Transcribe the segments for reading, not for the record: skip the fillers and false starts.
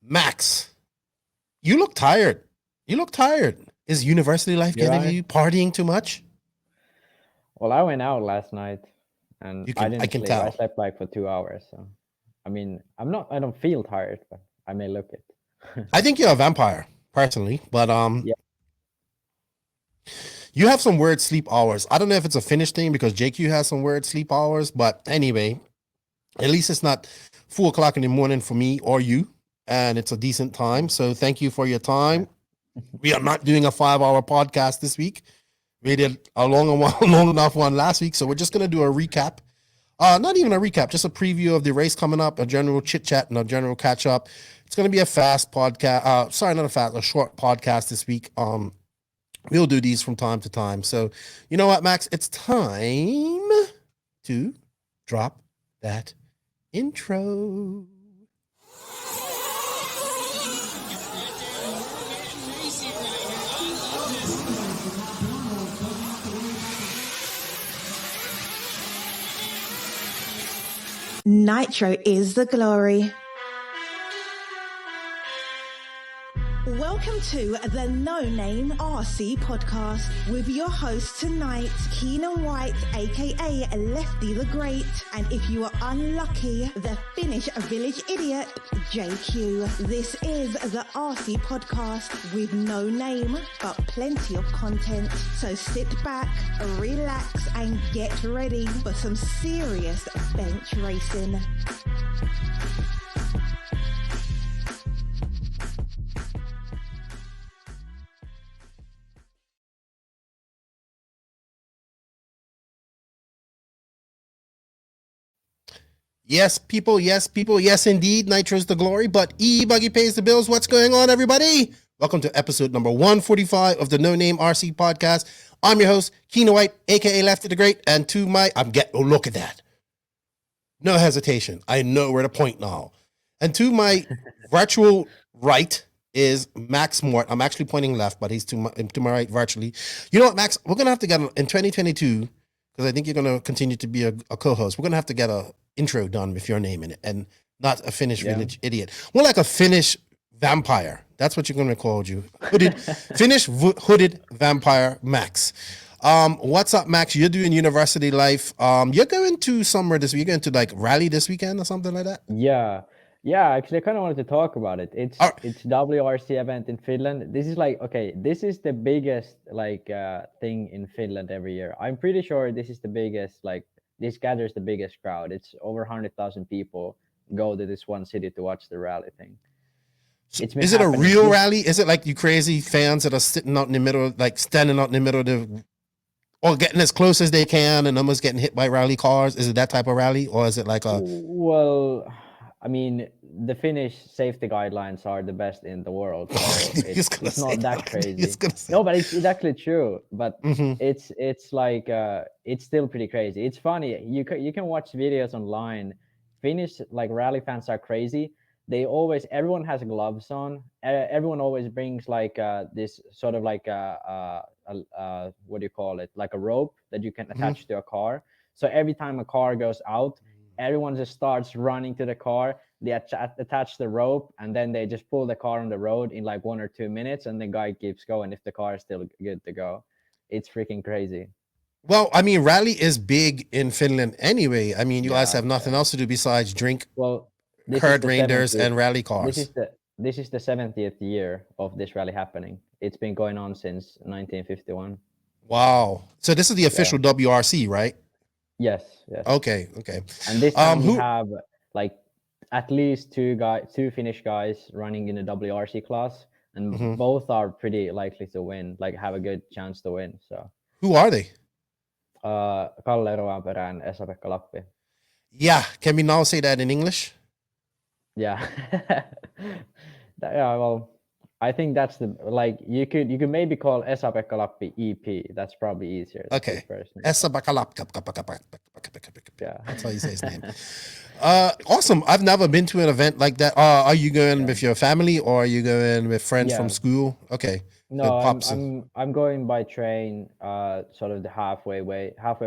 Max, you look tired. You look tired. Is university life You're getting right. you partying too much? Well, I went out last night and You I can I didn't can sleep. I tell. slept like for 2 hours. So, I mean, I don't feel tired, but I may look it. I think you're a vampire, personally, but Yeah. you have some weird sleep hours. I don't know if it's a Finnish thing because JQ has some weird sleep hours, but anyway, at least it's not 4 o'clock in the morning for me or you, and it's a decent time. So thank you for your Yeah. time. We are not doing a 5 hour podcast this week. We did a long one, long enough one last week, so we're just gonna do a recap. Not even a recap, just a preview of the race coming up, a general chit chat and a general catch up. It's gonna be a fast podcast. Sorry, not a fast, a short podcast this week. We'll do these from time to time. So, you know what, Max? It's time to drop that intro. Nitro is the glory. Welcome to the No Name RC podcast with your host tonight, Keenan White, aka Lefty the Great, and if you are unlucky, the Finnish village idiot, JQ. This is the RC podcast with no name, but plenty of content. So sit back, relax, and get ready for some serious bench racing. Yes, people. Yes, people. Yes, indeed. Nitro's the glory, but E-Buggy pays the bills. What's going on, everybody? Welcome to episode number 145 of the No Name RC podcast. I'm your host, Keenan White, aka Lefty the Great, and to my, look at that. No hesitation. I know where to point now. And to my virtual right is Max Mort. I'm actually pointing left, but he's to my right virtually. You know what, Max? We're gonna have to get in 2022 because I think you're gonna continue to be a co-host. We're gonna have to get a intro done with your name in it, and not a Finnish village idiot. More like a Finnish vampire. That's what you're gonna call you. Finnish hooded vampire Max. What's up, Max? You're doing university life. You're going to somewhere this week. You're going to like rally this weekend or something like that. Yeah. Actually, I kind of wanted to talk about it. It's WRC event in Finland. This is this is the biggest thing in Finland every year. I'm pretty sure this is the biggest this gathers the biggest crowd. It's over 100,000 people go to this one city to watch the rally thing. Is it a real rally? Is it like you crazy fans that are sitting out in the middle, like standing out in the middle of the, or getting as close as they can and almost getting hit by rally cars? Is it that type of rally, or is it like a? Well, I mean, the Finnish safety guidelines are the best in the world, so it's not that crazy. No, but it's actually true. But it's it's still pretty crazy. It's funny. You can watch videos online. Finnish rally fans are crazy. They always, everyone has gloves on. Everyone always brings this sort of what do you call it? Like a rope that you can attach to a car. So every time a car goes out, everyone just starts running to the car. They attach the rope, and then they just pull the car on the road in like 1 or 2 minutes, and the guy keeps going if the car is still good to go. It's freaking crazy. Well, I mean, rally is big in Finland anyway. I mean, you guys have nothing else to do besides drink, herd reindeers, and rally cars. This is the 70th year of this rally happening. It's been going on since 1951. Wow! So this is the official WRC, right? Yes. Okay. And this time we have at least two Finnish guys running in the WRC class, and both are pretty likely to win, have a good chance to win. So who are they? Kalle Rovanperä and Esa-Pekka Lappi. Yeah, can we now say that in English? Yeah. Yeah, well, I think that's the you could maybe call Esa-Pekka Lappi EP. That's probably easier. Okay. Esa-Pekka Lappi. Yeah. That's how you say his name. Awesome. I've never been to an event like that. Are you going with your family, or are you going with friends from school? Okay. No, I'm going by train, sort of the halfway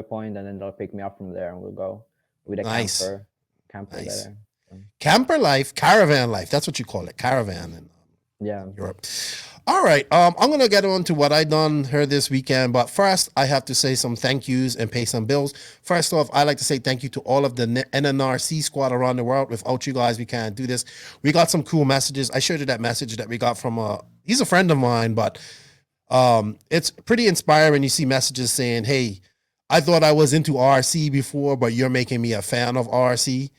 point, and then they'll pick me up from there, and we'll go with a camper nice. there. camper life, caravan life. That's what you call it, caravan in Europe. All right, I'm gonna get on to what I done here this weekend, but first I have to say some thank yous and pay some bills. First off, I like to say thank you to all of the NNRC squad around the world. Without you guys, we can't do this. We got some cool messages. I showed you that message that we got from he's a friend of mine, but it's pretty inspiring when you see messages saying, "Hey, I thought I was into RC before, but you're making me a fan of RC."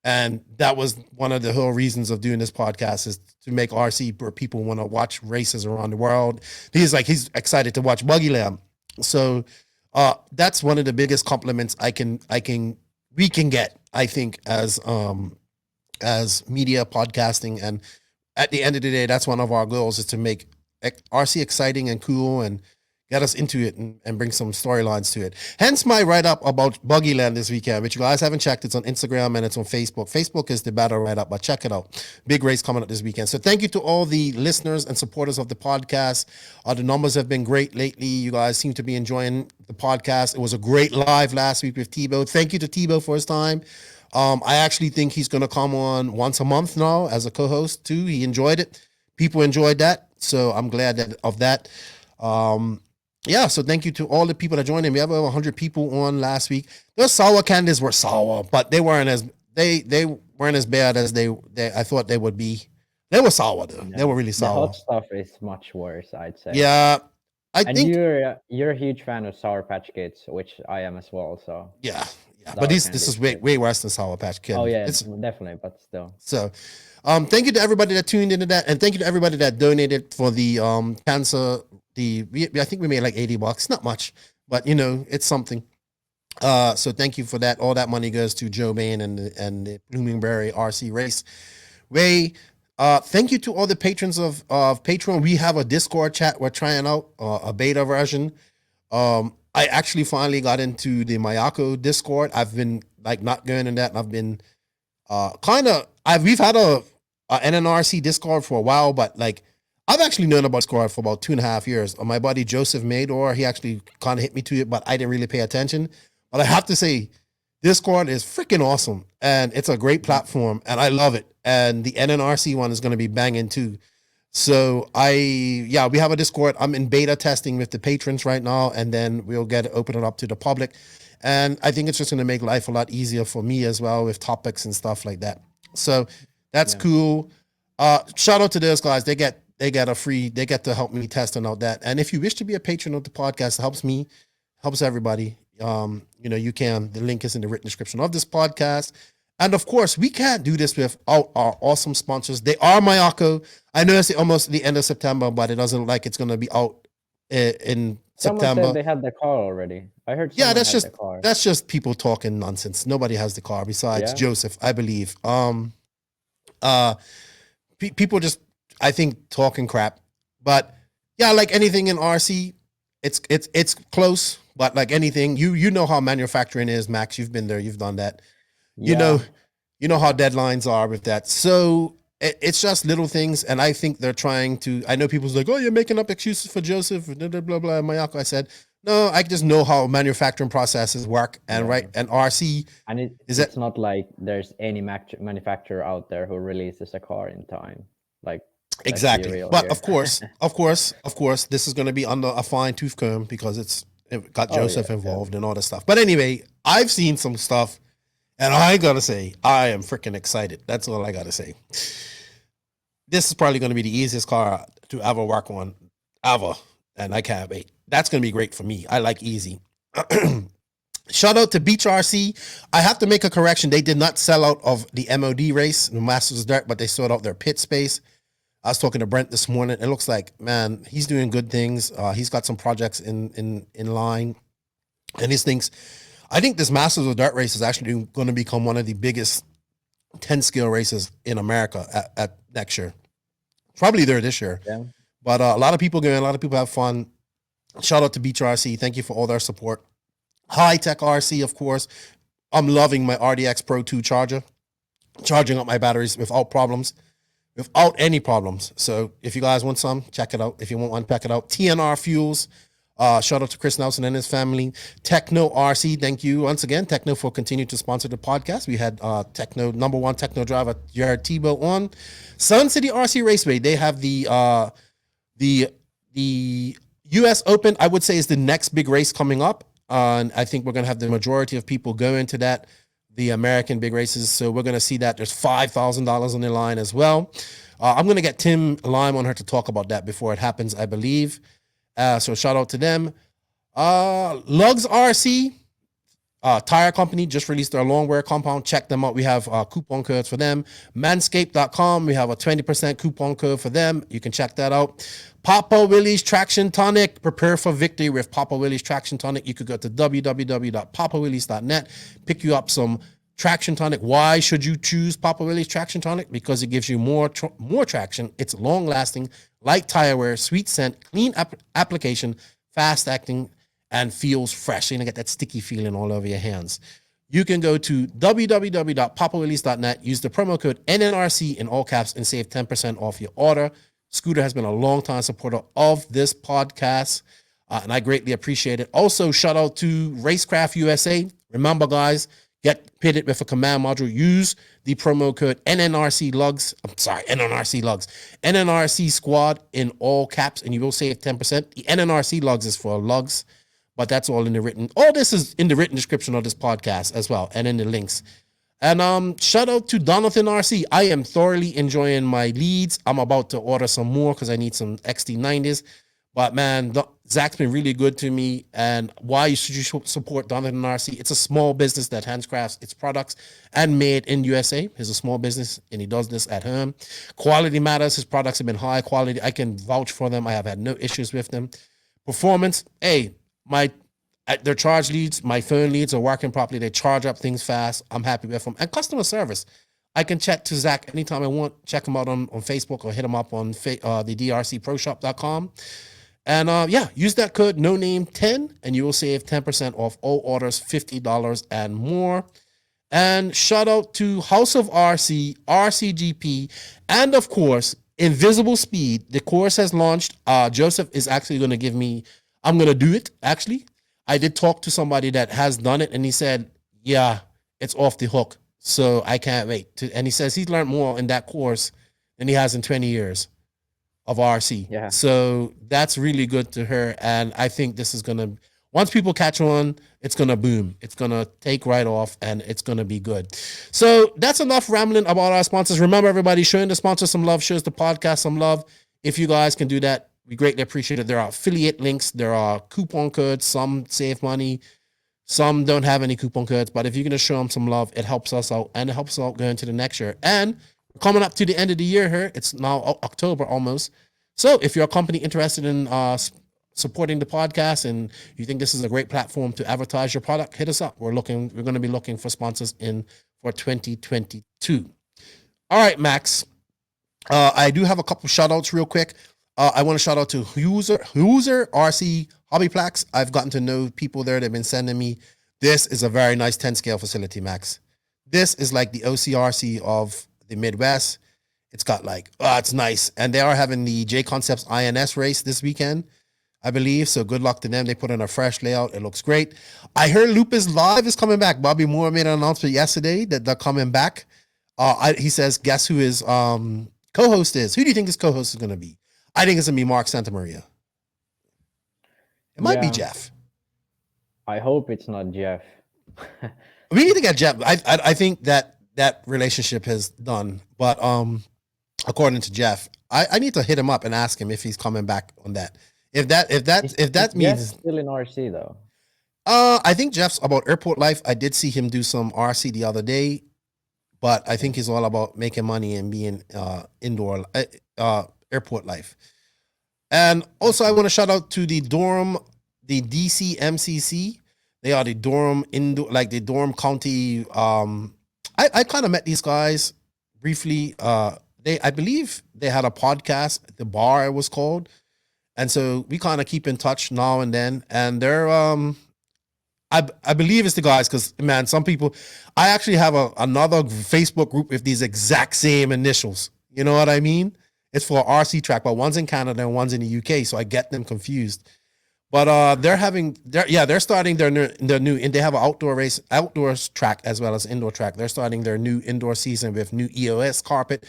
And that was one of the whole reasons of doing this podcast, is to make RC where people want to watch races around the world. He's excited to watch Buggyland. So that's one of the biggest compliments we can get, I think, as media podcasting. And at the end of the day, that's one of our goals, is to make RC exciting and cool and get us into it and bring some storylines to it. Hence my write-up about Buggyland this weekend, which you guys haven't checked. It's on Instagram and it's on Facebook. Facebook is the better write-up, but check it out. Big race coming up this weekend. So thank you to all the listeners and supporters of the podcast. The numbers have been great lately. You guys seem to be enjoying the podcast. It was a great live last week with Tebow. Thank you to Tebow for his time. I actually think he's going to come on once a month now as a co-host too. He enjoyed it. People enjoyed that. So I'm glad of that. Yeah, so thank you to all the people that joined in. We have over 100 people on last week. Those sour candies were sour, but they weren't as bad as they I thought they would be. They were sour though. No, they were really sour. The hot stuff is much worse, I'd say. Yeah, I think you're a huge fan of Sour Patch Kids, which I am as well. So yeah. But this is way worse than Sour Patch Kids. Oh yeah, definitely, but still. So, thank you to everybody that tuned into that, and thank you to everybody that donated for the cancer. I think we made like $80, not much, but it's something. So thank you for that. All that money goes to Joe Bain and the Bloomingberry RC Race Way. Thank you to all the patrons of Patreon. We have a Discord chat. We're trying out a beta version. I actually finally got into the Mayako Discord. I've been not going in that, and I've been we've had a NNRC Discord for a while, but I've actually known about Discord for about 2.5 years. My buddy Joseph Mador, he actually kind of hit me to it, but I didn't really pay attention. But I have to say, Discord is freaking awesome, and it's a great platform, and I love it. And the NNRC one is going to be banging too. So we have a Discord. I'm in beta testing with the patrons right now, and then we'll open it up to the public. And I think it's just going to make life a lot easier for me as well with topics and stuff like that. So that's cool. Shout out to those guys. They get to help me testing out that. And if you wish to be a patron of the podcast, it helps me, helps everybody. You can. The link is in the written description of this podcast. And of course, we can't do this without our awesome sponsors. They are Mayako. I know it's almost the end of September, but it doesn't look like it's going to be out in September. Someone said they had the car already. I heard. That's just people talking nonsense. Nobody has the car besides Joseph, I believe. People just, I think, talking crap. But yeah, like anything in RC, it's close. But like anything, you know how manufacturing is, Max. You've been there. You've done that. Yeah. You know how deadlines are with that. So it's just little things. And I think they're trying to, I know people's like, oh, you're making up excuses for Joseph, blah, blah, blah, blah. Mayako. I said, no, I just know how manufacturing processes work. And and RC. And it's not like there's any manufacturer out there who releases a car in time. Like, exactly. But of course, this is going to be under a fine tooth comb because it got Joseph involved and all this stuff. But anyway, I've seen some stuff. And I gotta say, I am freaking excited. That's all I gotta say. This is probably gonna be the easiest car to ever work on, ever. And I can't wait. That's gonna be great for me. I like easy. Shout out to Beach RC. I have to make a correction. They did not sell out of the MOD race, the Masters of Dirt, but they sold out their pit space. I was talking to Brent this morning. It looks like, man, he's doing good things. He's got some projects in line. And he thinks, I think this Masters of Dirt race is actually going to become one of the biggest 10-scale races in America at next year. Probably there this year. Yeah. But a lot of people going, a lot of people have fun. Shout out to Beach RC. Thank you for all their support. Hitec RC, of course. I'm loving my RDX Pro 2 charger. Charging up my batteries without any problems. So if you guys want some, check it out. If you want one, check it out. TNR Fuels. Shout out to Chris Nelson and his family. Tekno RC, thank you once again, Tekno, for continuing to sponsor the podcast. We had Tekno, number one Tekno driver, Jared Tebow on. Sun City RC Raceway, they have the US Open, I would say, is the next big race coming up. And I think we're going to have the majority of people go into that, the American big races. So we're going to see that. There's $5,000 on the line as well. I'm going to get Tim Lime on her to talk about that before it happens, I believe. So shout out to them. Lugs RC, tire company, just released their long wear compound. Check them out. We have coupon codes for them. Manscaped.com, we have a 20% coupon code for them. You can check that out. Papa Willie's Traction Tonic, prepare for victory with Papa Willie's Traction Tonic. You could go to www.papawillies.net, pick you up some Traction Tonic. Why should you choose Papa Willie's Traction Tonic? Because it gives you more traction. It's long lasting, light tire wear, sweet scent, clean application, fast acting, and feels fresh. So you're gonna get that sticky feeling all over your hands. You can go to www.papawillies.net, use the promo code NNRC in all caps, and save 10% off your order. Scooter has been a long-time supporter of this podcast, and I greatly appreciate it. Also, shout out to Racecraft USA. Remember, guys, get pitted with a command module. Use the promo code NNRC Lugs. NNRC Squad in all caps, and you will save 10%. The NNRC Lugs is for lugs, but that's all in the written. All this is in the written description of this podcast as well, and in the links. And shout out to Donathan RC. I am thoroughly enjoying my leads. I'm about to order some more because I need some XT90s. But man, Zach's been really good to me. And why should you support Donathan RC? It's a small business that handcrafts its products and made in USA. He's a small business and he does this at home. Quality matters. His products have been high quality. I can vouch for them. I have had no issues with them. Performance, their charge leads, my phone leads are working properly. They charge up things fast. I'm happy with them. And customer service. I can chat to Zach anytime I want. Check him out on Facebook or hit him up on the drcproshop.com. And use that code NONAME10 and you will save 10% off all orders, $50 and more. And shout out to House of RC, RCGP, and of course, InvisbleSpeed. The course has launched. Joseph is actually going to give me, I'm going to do it actually. I did talk to somebody that has done it, and he said, yeah, it's off the hook. So I can't wait. And he says he's learned more in that course than he has in 20 years of RC. Yeah. So that's really good to her. And I think this is going to, once people catch on, it's going to boom. It's going to take right off, and it's going to be good. So that's enough rambling about our sponsors. Remember, everybody, showing the sponsor some love shows the podcast some love. If you guys can do that, we greatly appreciate it. There are affiliate links. There are coupon codes. Some save money. Some don't have any coupon codes. But if you're going to show them some love, it helps us out. And it helps us out going to the next year. And we're coming up to the end of the year here. It's now October almost. So if you're a company interested in supporting the podcast and you think this is a great platform to advertise your product, hit us up. We're going to be looking for sponsors for 2022. All right, Max. I do have a couple shout outs real quick. I want to shout out to Hooser RC Hobbyplex. I've gotten to know people there. They've been sending me. This is a very nice 10 scale facility, Max. This is like the OCRC of the Midwest. It's got it's nice. And they are having the J Concepts INS race this weekend, I believe. So good luck to them. They put in a fresh layout. It looks great. I heard Lupus Live is coming back. Bobby Moore made an announcement yesterday that they're coming back. He says, guess who his co-host is? Who do you think his co-host is going to be? I think it's going to be Mark Santamaria. It might be Jeff. I hope it's not Jeff. We need to get Jeff. I think that relationship has done. But according to Jeff, I need to hit him up and ask him if he's coming back on that. If that means Jeff's still in RC though. I think Jeff's about airport life. I did see him do some RC the other day, but I think he's all about making money and being indoor airport life. And also I want to shout out to the DC MCC. They are the Durham the Durham County. I kind of met these guys briefly. I believe they had a podcast, The Bar it was called. And so we kind of keep in touch now and then. And they're I believe it's the guys because, man, some people, I actually have another Facebook group with these exact same initials. You know what I mean? It's for RC track, but one's in Canada and one's in the UK, so I get them confused. But they're starting their new, and they have an outdoors track as well as indoor track. They're starting their new indoor season with new EOS carpet.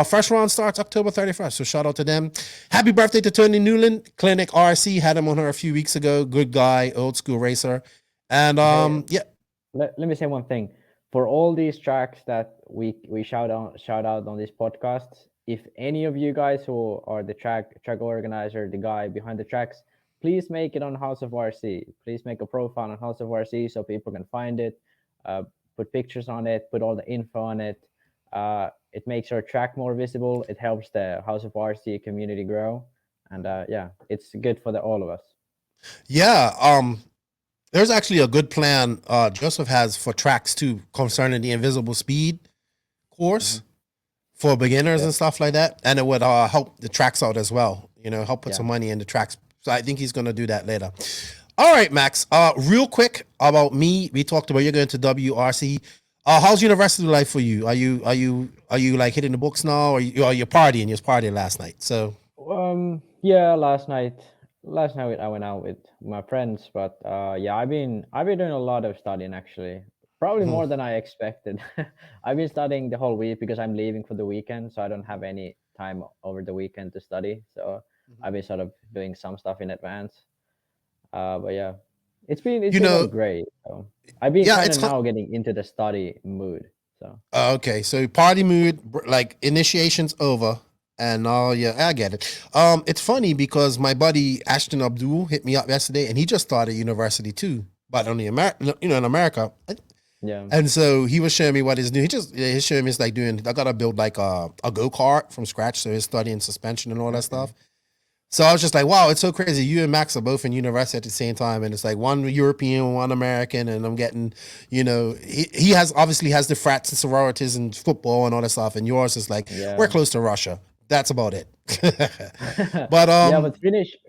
First round starts October 31st. So shout out to them. Happy birthday to Tony Newland. Clinic RC had him on her a few weeks ago. Good guy, old school racer. And let me say one thing. For all these tracks that we shout out on this podcast, if any of you guys who are the track organizer, the guy behind the tracks, please make it on House of RC. Please make a profile on House of RC so people can find it, put pictures on it, put all the info on it. It makes our track more visible. It helps the House of RC community grow. And it's good for all of us. Yeah. There's actually a good plan Joseph has for tracks too concerning the InvisbleSpeed course for beginners and stuff like that. And it would help the tracks out as well, help put some money in the tracks. So I think he's going to do that later. All right, Max, real quick about me. We talked about you're going to WRC. How's university life for you? Are you like hitting the books now, or you're partying? You was partying last night. So last night I went out with my friends, but I've been doing a lot of studying actually, probably more than I expected. I've been studying the whole week because I'm leaving for the weekend, so I don't have any time over the weekend to study. So I've been sort of doing some stuff in advance. But yeah, it's been great. So I've been kind of now getting into the study mood. So okay, so party mood, like initiation's over. And I get it. It's funny because my buddy Ashton Abdul hit me up yesterday, and he just started university too, but only in America. Yeah. And so he was showing me what he's doing. He's showing me it's like doing. I gotta build like a go-kart from scratch, so he's studying suspension and all that stuff. So I was just like, wow, it's so crazy. You and Max are both in university at the same time, and it's like one European, one American, and I'm getting, he obviously has the frats and sororities and football and all that stuff, and yours is like we're close to Russia. That's about it. But but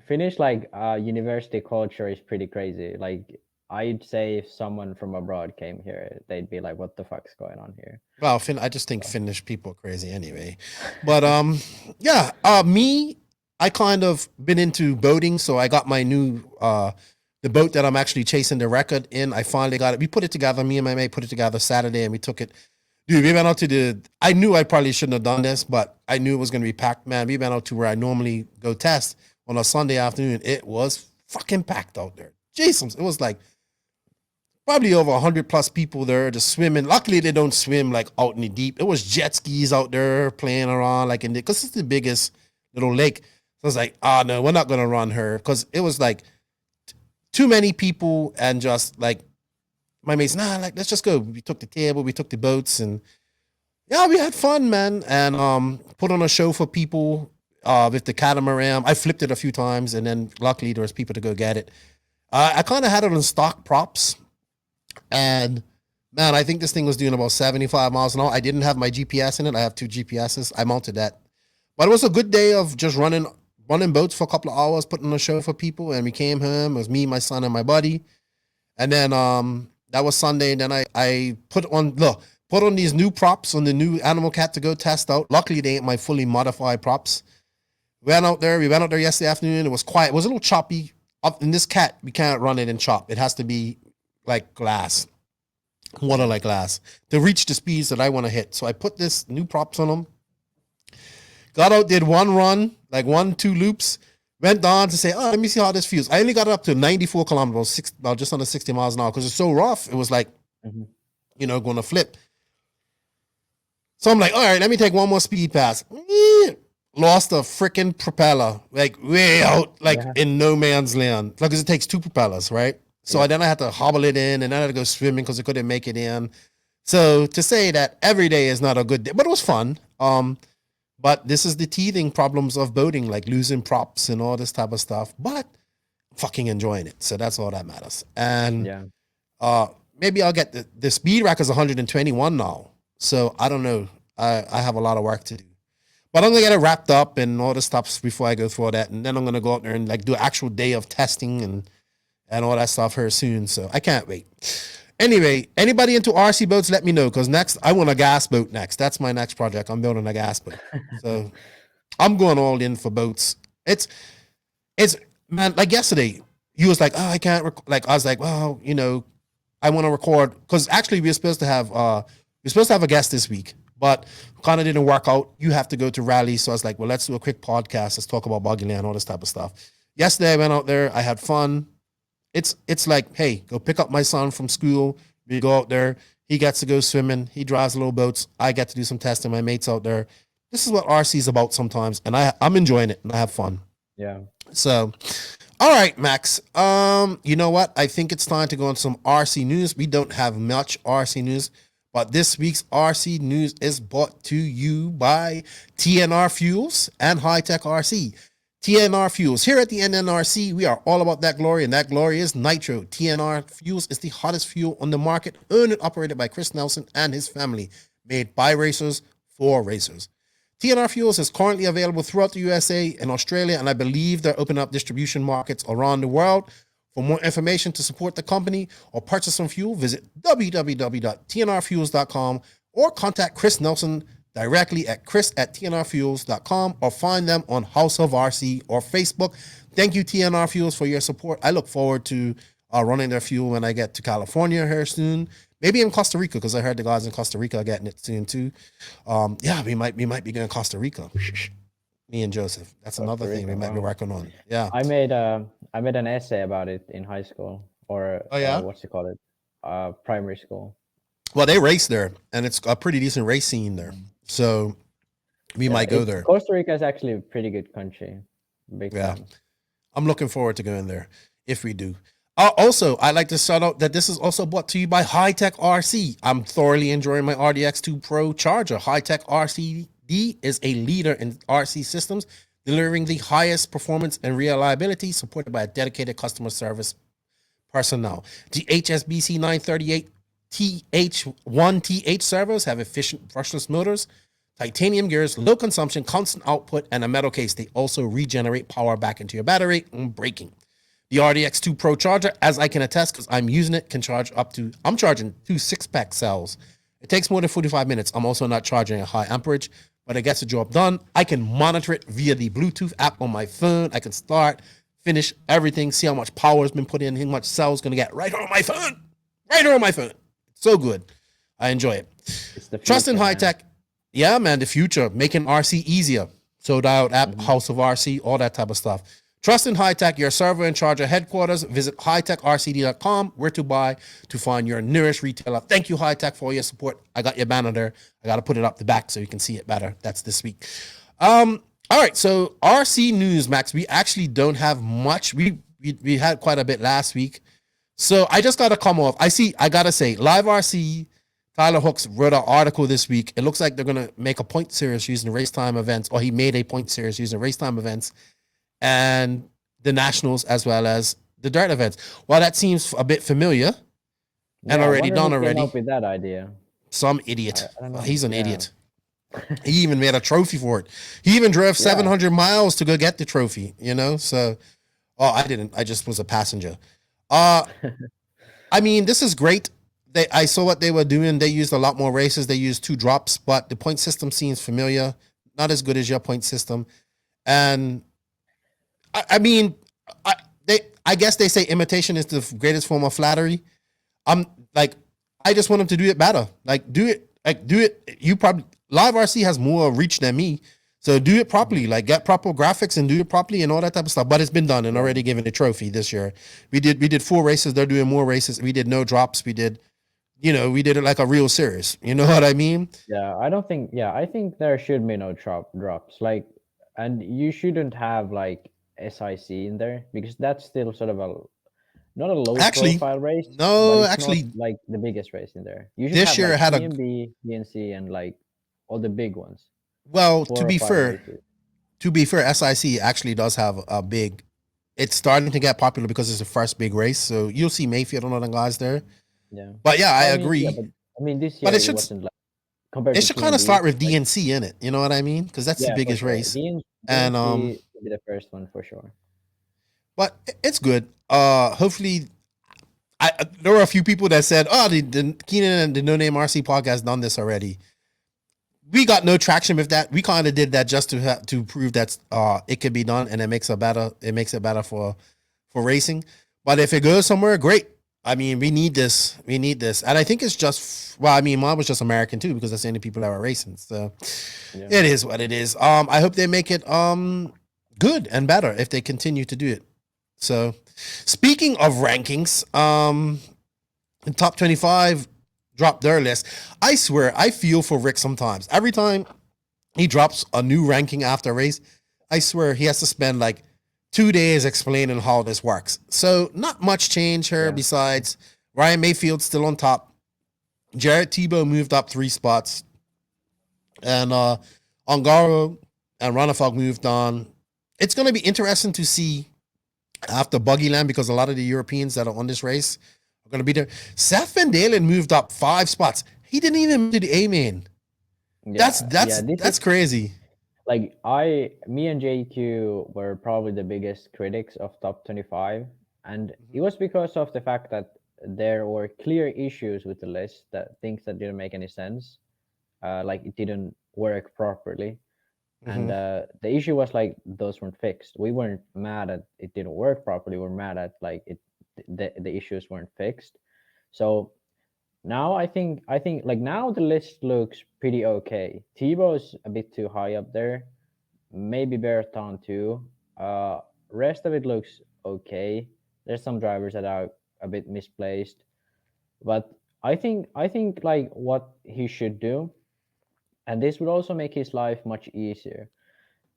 Finnish like university culture is pretty crazy. Like I'd say if someone from abroad came here, they'd be like, "What the fuck's going on here?" Well, I just think Finnish people are crazy anyway. But me, I kind of been into boating, so I got my new the boat that I'm actually chasing the record in. I finally got it. We put it together. Me and my mate put it together Saturday, and we took it. Dude, we went out to I knew I probably shouldn't have done this, but I knew it was going to be packed, man. We went out to where I normally go test on a Sunday afternoon. It was fucking packed out there. Jesus, it was like probably over 100 plus people there just swimming. Luckily, they don't swim like out in the deep. It was jet skis out there playing around like because it's the biggest little lake. So I was like, no, we're not going to run her because it was like too many people and just like, my mate's, let's just go. We took the table, we took the boats, and we had fun, man. And put on a show for people with the catamaran. I flipped it a few times, and then luckily there was people to go get it. I kind of had it on stock props, and man, I think this thing was doing about 75 miles an hour. I didn't have my GPS in it. I have 2 GPSs. I mounted that, but it was a good day of just running boats for a couple of hours, putting on a show for people. And we came home. It was me, my son, and my buddy, and then that was Sunday, and then I put on these new props on the new Animal Cat to go test out. Luckily, they ain't my fully modified props. We went out there yesterday afternoon. It was quiet. It was a little choppy. Up in this cat, we can't run it in chop. It has to be like glass, water like glass, to reach the speeds that I want to hit. So I put this new props on them. Got out, did one run, like 1-2 loops. Went on to say, let me see how this feels. I only got it up to 94 kilometers, about just under 60 miles an hour, because it's so rough. It was like, going to flip. So I'm like, all right, let me take one more speed pass. Lost a freaking propeller, like way out, like in no man's land, because it takes 2 propellers, right? So then I had to hobble it in, and then I had to go swimming because I couldn't make it in. So to say that every day is not a good day, but it was fun. But this is the teething problems of boating, like losing props and all this type of stuff. But fucking enjoying it. So that's all that matters. And maybe I'll get the speed rack is 121 now. So I don't know. I have a lot of work to do. But I'm going to get it wrapped up and all the stuff before I go through all that. And then I'm going to go out there and like do an actual day of testing and all that stuff here soon. So I can't wait. Anyway, anybody into RC boats, let me know, because next I want a gas boat next. That's my next project. I'm building a gas boat. So I'm going all in for boats. It's man, like yesterday, you was like, oh, I can't like, I was like, well, you know, I want to record, because actually we were supposed to have a guest this week, but kind of didn't work out. You have to go to rally, so I was like, well, let's do a quick podcast. Let's talk about Buggyland, all this type of stuff. Yesterday I went out there. I had fun. It's like, hey, go pick up my son from school. We go out there. He gets to go swimming. He drives little boats. I get to do some testing. My mates out there. This is what RC is about sometimes, and I'm enjoying it and I have fun. Yeah. So, all right, Max. You know what? I think it's time to go on some RC news. We don't have much RC news, but this week's RC news is brought to you by TNR Fuels and Hitec RC. TNR Fuels. Here at the NNRC, we are all about that glory, and that glory is nitro. TNR Fuels is the hottest fuel on the market, owned and operated by Chris Nelson and his family, made by racers for racers. TNR Fuels is currently available throughout the USA and Australia, and I believe they're opening up distribution markets around the world. For more information to support the company or purchase some fuel, visit www.tnrfuels.com or contact Chris Nelson directly at chris@tnrfuels.com or find them on House of RC or Facebook. Thank you, TNR Fuels, for your support. I look forward to running their fuel when I get to California here soon. Maybe in Costa Rica, because I heard the guys in Costa Rica are getting it soon too. Yeah, we might be going to Costa Rica. Me and Joseph. That's another thing we might be working on. Yeah. I made an essay about it in high school, or what's it called? Primary school. Well, they race there, and it's a pretty decent race scene there. So we might go there. Costa Rica is actually a pretty good country. Big time. I'm looking forward to going there if we do. Also, I'd like to shout out that this is also brought to you by Hitec RC. I'm thoroughly enjoying my RDX2 Pro charger. Hitec RCD is a leader in RC systems, delivering the highest performance and reliability, supported by a dedicated customer service personnel. The HSBC 938 TH1TH servos have efficient brushless motors, titanium gears, low consumption, constant output, and a metal case. They also regenerate power back into your battery and braking. The RDX2 Pro charger, as I can attest because I'm using it, can charge I'm charging 2 6-pack cells. It takes more than 45 minutes. I'm also not charging a high amperage, but it gets the job done. I can monitor it via the Bluetooth app on my phone. I can start, finish everything, see how much power has been put in, how much cells going to get right on my phone. Right on my phone. So good. I enjoy it. Trust in Hitec. Yeah, man, the future. Making RC easier. Sold out app, House of RC, all that type of stuff. Trust in Hitec, your server and charger headquarters. Visit hitecrcd.com, where to buy, to find your nearest retailer. Thank you, Hitec, for your support. I got your banner there. I got to put it up the back so you can see it better. That's this week. All right, so RC news, Max. We actually don't have much. We had quite a bit last week. So I just got to come off. I got to say, Live RC, Tyler Hooks wrote an article this week. It looks like they're going to make a point series using race time events, or he made a point series using race time events and the nationals as well as the dirt events. Well, that seems a bit familiar and already done already. Came up with that idea. Some idiot. He's an idiot. He even made a trophy for it. He even drove 700 miles to go get the trophy, you know? So, I didn't. I just was a passenger. I mean, this is great. I saw what they were doing. They used a lot more races. They used 2 drops, but the point system seems familiar. Not as good as your point system. And I mean, I guess they say imitation is the greatest form of flattery. I just want them to do it better. Do it. You probably, Live RC has more reach than me. So do it properly, get proper graphics and do it properly and all that type of stuff. But it's been done and already given a trophy this year. We did 4 races. They're doing more races. We did no drops. We did it like a real series. You know what I mean? Yeah, I think there should be no drops. And you shouldn't have SIC in there, because that's still sort of not a low profile race. No, actually, not the biggest race in there. You should this have year had TMB, DNC, and all the big ones. Well, to be fair, SIC actually does have a big. It's starting to get popular because it's the first big race. So you'll see Mayfield and other guys there. Yeah, but I agree. But, this year it wasn't compared. It should kind of start with DNC in it. You know what I mean? Because that's the biggest race. DNC and will be the first one for sure. But it's good. Hopefully, there were a few people that said, the Keenan and the No Name RC podcast done this already. We got no traction with that. We kind of did that just to prove that it could be done, and it makes it better for racing. But if it goes somewhere, great. I mean, we need this. We need this. And I think it's just, well, I mean, mine was just American too, because that's the only people that were racing. So it is what it is. I hope they make it good and better if they continue to do it. So speaking of rankings, the top 25 dropped their list. I swear, I feel for Rick sometimes. Every time he drops a new ranking after a race, I swear he has to spend like 2 days explaining how this works. So not much change here besides Ryan Mayfield still on top. Jared Tebow moved up 3 spots. And Ongaro and Ranafog moved on. It's going to be interesting to see after Buggyland, because a lot of the Europeans that are on this race are going to be there. Seth Van Dalen moved up 5 spots. He didn't even do the A-main. Yeah, that's crazy. Like me and JQ were probably the biggest critics of top 25, and it was because of the fact that there were clear issues with the list, that things that didn't make any sense, like it didn't work properly, and the issue was like those weren't fixed. We weren't mad at it didn't work properly. We're mad at like the issues weren't fixed. So now I think like now the list looks pretty okay. Tebow's a bit too high up there, maybe Berton too. Rest of it looks okay. There's some drivers that are a bit misplaced, but I think like what he should do, and this would also make his life much easier,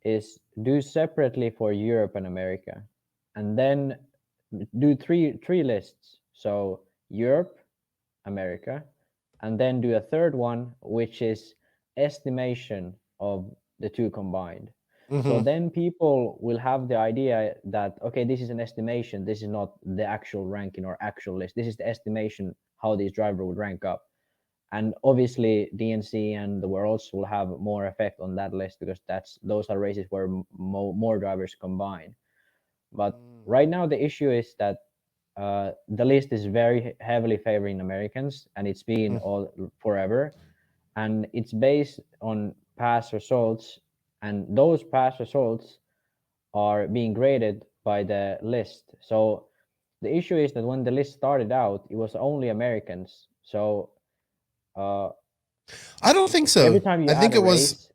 is do separately for Europe and America, and then do three lists. So Europe, America, and then do a third one, which is estimation of the two combined. So then people will have the idea that, okay, this is an estimation. This is not the actual ranking or actual list. This is the estimation how this driver would rank up. And obviously DNC and the Worlds will have more effect on that list, because those are races where more drivers combine. But right now the issue is that the list is very heavily favoring Americans, and it's been all forever, and it's based on past results, and those past results are being graded by the list. So the issue is that when the list started out, it was only Americans. So I don't think so. Every time you I think it was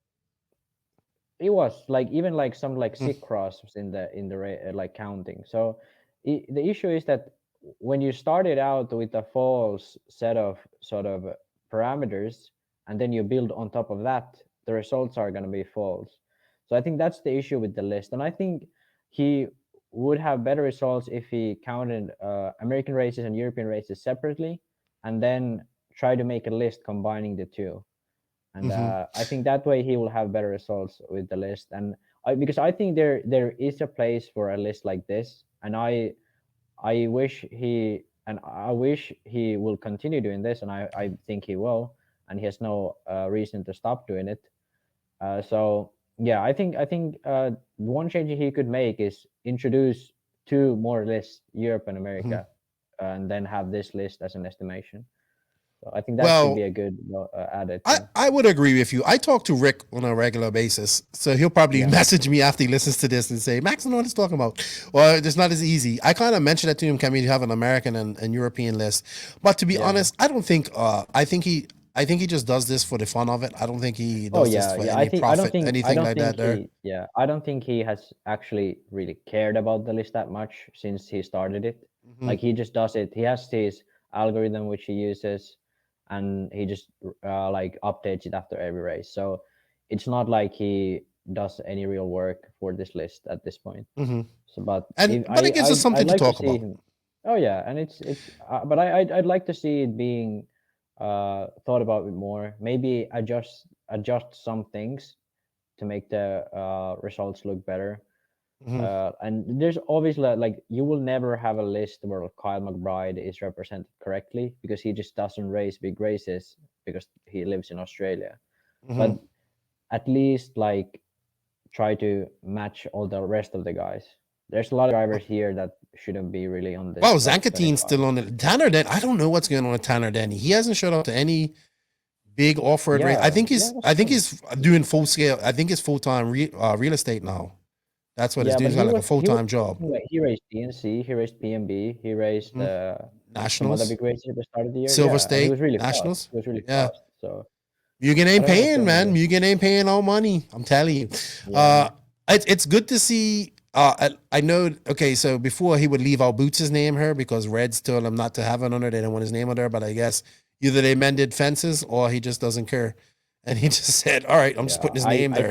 like even like some like sick cross in the like counting. So the issue is that when you started out with a false set of sort of parameters, and then you build on top of that, the results are going to be false. So I think that's the issue with the list, and I think he would have better results if he counted American races and European races separately, and then try to make a list combining the two. And I think that way he will have better results with the list. And because I think there is a place for a list like this, and I wish he will continue doing this, and I think he will, and he has no reason to stop doing it. So yeah, I think one change he could make is introduce 2 more lists, Europe and America, and then have this list as an estimation. So I think that should be a good added. I would agree with you. I talk to Rick on a regular basis, so he'll probably message me after he listens to this and say, Max, I know what he's talking about. Well, it's not as easy. I kind of mentioned that to him, can we have an American and European list? But to be honest, I don't think, I think he just does this for the fun of it. I don't think he does this for any profit, anything like that. I don't think he has actually really cared about the list that much since he started it. Like he just does it. He has his algorithm which he uses, and he just like updates it after every race. So it's not like he does any real work for this list at this point. So, but it gives us something to talk about. Oh yeah, and it's but I'd like to see it being thought about it more. Maybe adjust some things to make the results look better. And there's obviously like you will never have a list where Kyle McBride is represented correctly, because he just doesn't race big races because he lives in Australia. But at least like try to match all the rest of the guys. There's a lot of drivers here that shouldn't be really on this. Well, Zankatine's still on it. Tanner Den, I don't know what's going on with Tanner Denny. He hasn't showed up to any big offered race. I think he's doing full scale. I think it's full-time real estate now. That's what his dude's got, like a full-time job. He raced DNC, he raced PMB, he raced some other Nationals, big races at the start of the year. Silver And he State, was really Nationals. fast. He was really Yeah. fast. So Mugen I ain't don't know what's paying, going on man. there. Mugen ain't paying all money. I'm telling you. Yeah. It's good to see. I know. Okay, so before he would leave out Boots' name here because Reds told him not to have it on there. They didn't want his name on there. But I guess either they mended fences or he just doesn't care, and he just said, "All right, I'm just putting his name there."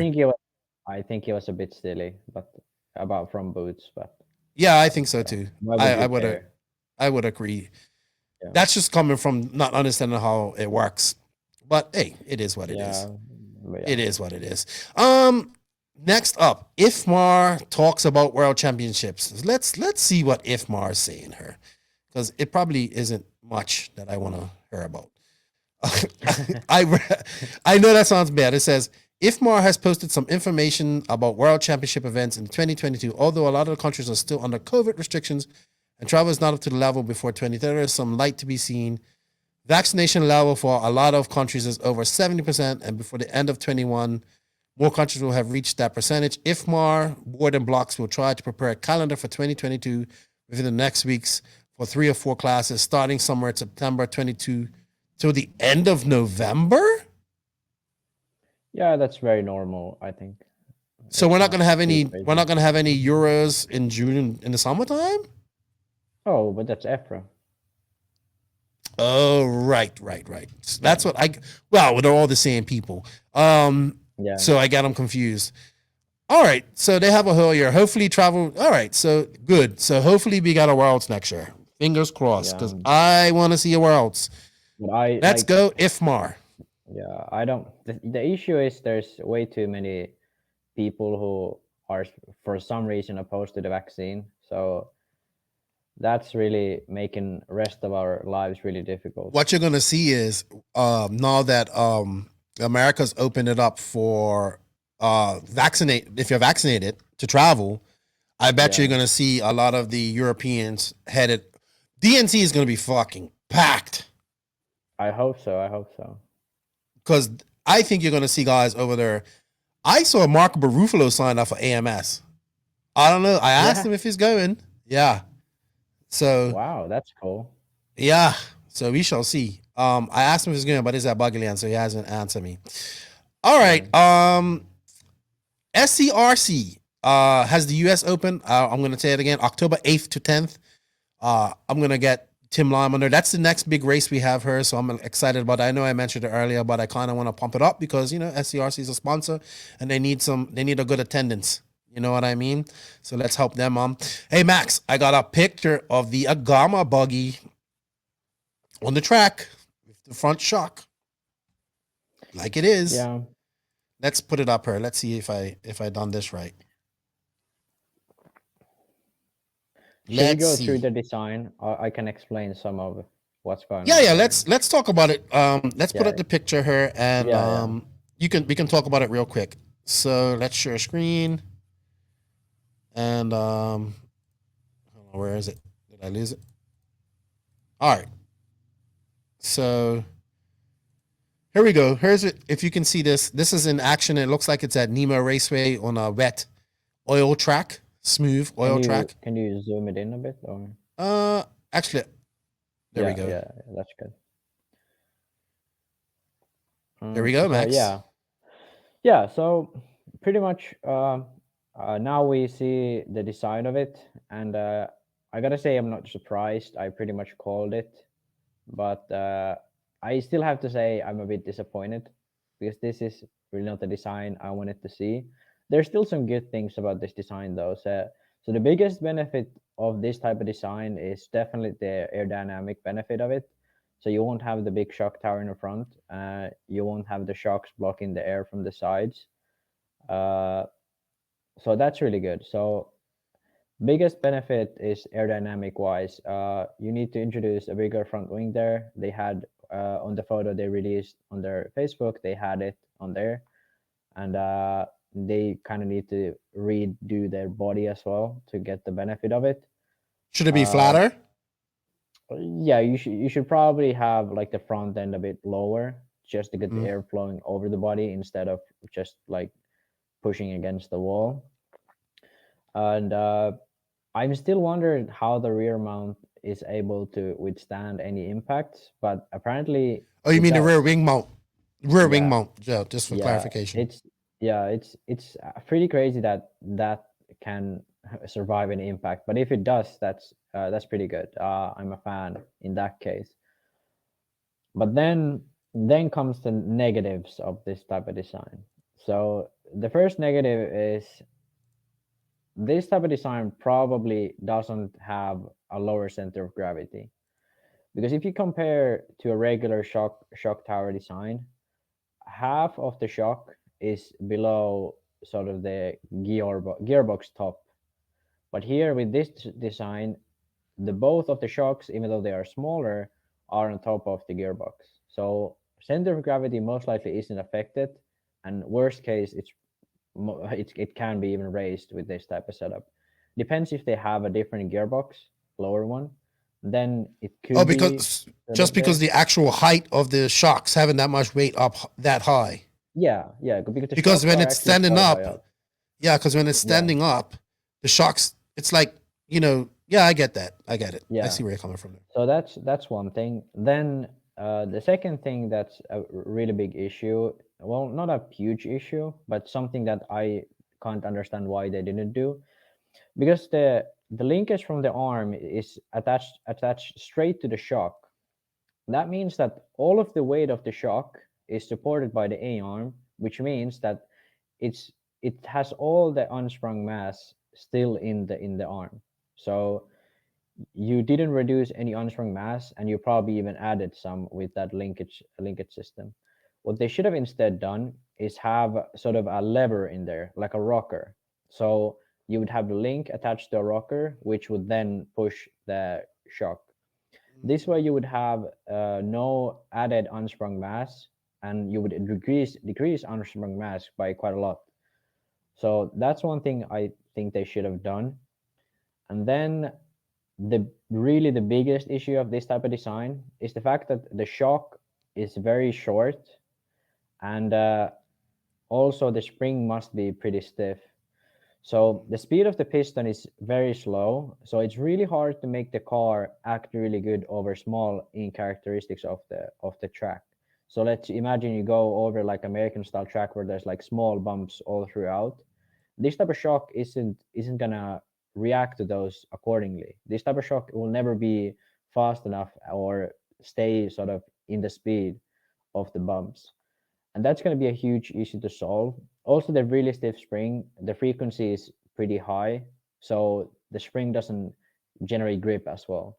I think he was a bit silly, but about from Boots, but yeah, I think so too. I would agree. Yeah. That's just coming from not understanding how it works. But hey, it is what it is. It is what it is. Next up, IFMAR talks about world championships. Let's see what IFMAR is saying here, because it probably isn't much that I want to hear about. I know that sounds bad. It says IFMAR has posted some information about world championship events in 2022. Although a lot of the countries are still under COVID restrictions and travel is not up to the level before 2030, there is some light to be seen. Vaccination level for a lot of countries is over 70%, and before the end of 21, more countries will have reached that percentage. IFMAR board and blocks will try to prepare a calendar for 2022 within the next weeks for 3 or 4 classes, starting somewhere in September 22 till the end of November. Yeah, that's very normal, I think. So we're not going to have any. We're not going to have any Euros in June in the summertime. Oh, but that's EFRA. Oh, right. So that's what well, they're all the same people. Yeah. So I got them confused. All right. So they have a whole year. Hopefully travel. All right. So good. So hopefully we got a Worlds next year. Fingers crossed. Because I want to see a Worlds. Let's go IFMAR. Yeah, I don't. The issue is there's way too many people who are for some reason opposed to the vaccine. So that's really making the rest of our lives really difficult. What you're going to see is now that America's opened it up for if you're vaccinated to travel, I bet you're going to see a lot of the Europeans headed. DNC is going to be fucking packed. I hope so. Because I think you're going to see guys over there. I saw Marco Barufalo sign up for AMS. I don't know. I asked him if he's going. Yeah. So wow, that's cool. Yeah. So we shall see. I asked him if he's going, but he's at Buggyland, so he hasn't answered me. All right. SCRC has the US Open. I'm going to say it again, October 8th to 10th. I'm going to get Tim Lime on there. That's the next big race we have here, so I'm excited about it. I know I mentioned it earlier, but I kind of want to pump it up because, SCRC is a sponsor and they need a good attendance. You know what I mean? So let's help them. Hey, Max, I got a picture of the Agama buggy on the track with the front shock. Like it is. Yeah. Let's put it up here. Let's see if I done this right. Should we go through the design? I can explain some of what's going on. Yeah. Let's talk about it. Let's put up the picture here, and we can talk about it real quick. So let's share screen. And where is it? Did I lose it? All right. So here we go. Here's it. If you can see this, this is in action. It looks like it's at Nemo Raceway on a wet oil track, smooth oil track. Can you zoom it in a bit? Or? Actually, there we go. Yeah, that's good. There we go, Max. Yeah. So pretty much. Now we see the design of it, and I gotta say I'm not surprised. I pretty much called it, but I still have to say I'm a bit disappointed because this is really not the design I wanted to see. There's still some good things about this design though. So the biggest benefit of this type of design is definitely the aerodynamic benefit of it. So you won't have the big shock tower in the front. You won't have the shocks blocking the air from the sides. So that's really good. So biggest benefit is aerodynamic wise. You need to introduce a bigger front wing there. They had on the photo they released on their Facebook, they had it on there. And they kind of need to redo their body as well to get the benefit of it. Should it be flatter? Yeah, you should probably have like the front end a bit lower just to get the air flowing over the body instead of just like pushing against the wall. And I'm still wondering how the rear mount is able to withstand any impacts, but apparently Oh, you it mean the rear does. wing mount? Rear wing Yeah, mount, yeah, just for yeah, clarification. it's pretty crazy that that can survive any impact. But if it does, that's pretty good. I'm a fan in that case. But then comes the negatives of this type of design. So the first negative is this type of design probably doesn't have a lower center of gravity, because if you compare to a regular shock tower design, half of the shock is below sort of the gearbox top. But here with this design, the both of the shocks, even though they are smaller, are on top of the gearbox. So center of gravity most likely isn't affected, and worst case, it can be even raised with this type of setup. Depends if they have a different gearbox, lower one, then it Oh, could be because set just up because there. the actual height of the shocks having that much weight up that high. Yeah, because the Because shocks when are it's actually standing quite high up, up. yeah, because when it's Yeah, standing up, the shocks, it's like, yeah, I get that. I get it. I yeah. see where you're coming from there. So that's one thing. Then the second thing that's a really big issue. Well, not a huge issue, but something that I can't understand why they didn't do, because the linkage from the arm is attached straight to the shock. That means that all of the weight of the shock is supported by the A arm, which means that it has all the unsprung mass still in the arm. So you didn't reduce any unsprung mass, and you probably even added some with that linkage system. What they should have instead done is have sort of a lever in there, like a rocker. So you would have the link attached to a rocker, which would then push the shock. This way, you would have no added unsprung mass, and you would decrease unsprung mass by quite a lot. So that's one thing I think they should have done. And then the biggest issue of this type of design is the fact that the shock is very short, and also the spring must be pretty stiff. So the speed of the piston is very slow, so it's really hard to make the car act really good over small in characteristics of the track. So let's imagine you go over like American style track where there's like small bumps all throughout. This type of shock isn't gonna react to those accordingly. This type of shock will never be fast enough or stay sort of in the speed of the bumps, and that's going to be a huge issue to solve. Also, the really stiff spring, the frequency is pretty high, so the spring doesn't generate grip as well.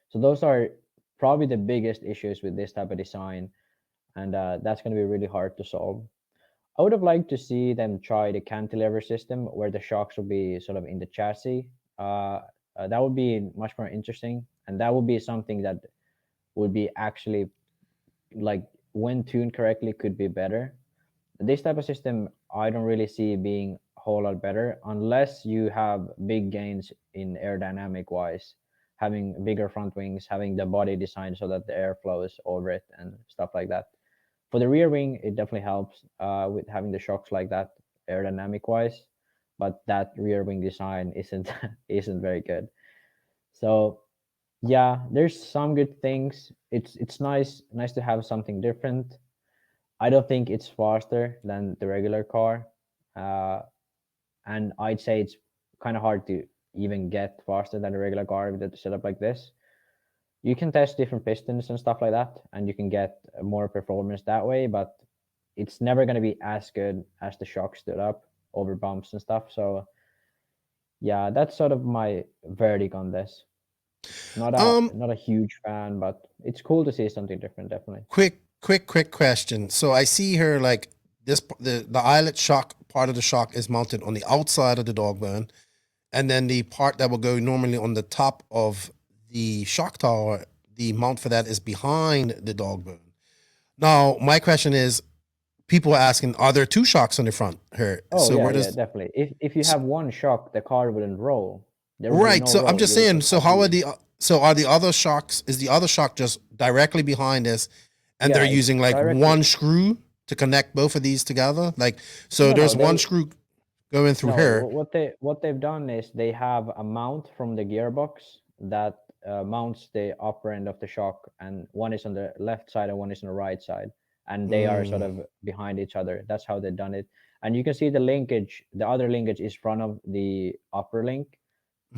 So those are probably the biggest issues with this type of design, and that's going to be really hard to solve. I would have liked to see them try the cantilever system where the shocks will be sort of in the chassis. That would be much more interesting, and that would be something that would be actually like when tuned correctly could be better. This type of system I don't really see being a whole lot better unless you have big gains in aerodynamic wise, having bigger front wings, having the body designed so that the air flows over it and stuff like that. For the rear wing, it definitely helps with having the shocks like that aerodynamic wise, but that rear wing design isn't isn't very good. So yeah, there's some good things. It's nice to have something different. I don't think it's faster than the regular car, uh, and I'd say it's kind of hard to even get faster than a regular car with a setup like this. You can test different pistons and stuff like that, and you can get more performance that way, but it's never going to be as good as the shock stood up over bumps and stuff. So yeah, that's sort of my verdict on this. Um, Not a huge fan, but it's cool to see something different, definitely. quick question. So I see here like the eyelet shock part of the shock is mounted on the outside of the dog bone, and then the part that will go normally on the top of the shock tower, the mount for that is behind the dog bone. Now, my question is, people are asking, are there two shocks on the front here? Oh So yeah, where yeah, does definitely. If you have one shock, the car wouldn't roll. There would be right? no So I'm roll. just You would saying. just So how are be. the other shocks? Is the other shock just directly behind this, and they're Yeah, it's using like directly. one screw to connect both of these together? Like, so No, no, there's one they screw. going through here. What they've done is they have a mount from the gearbox that mounts the upper end of the shock, and one is on the left side and one is on the right side, and they are sort of behind each other. That's how they've done it. And you can see the linkage. The other linkage is front of the upper link,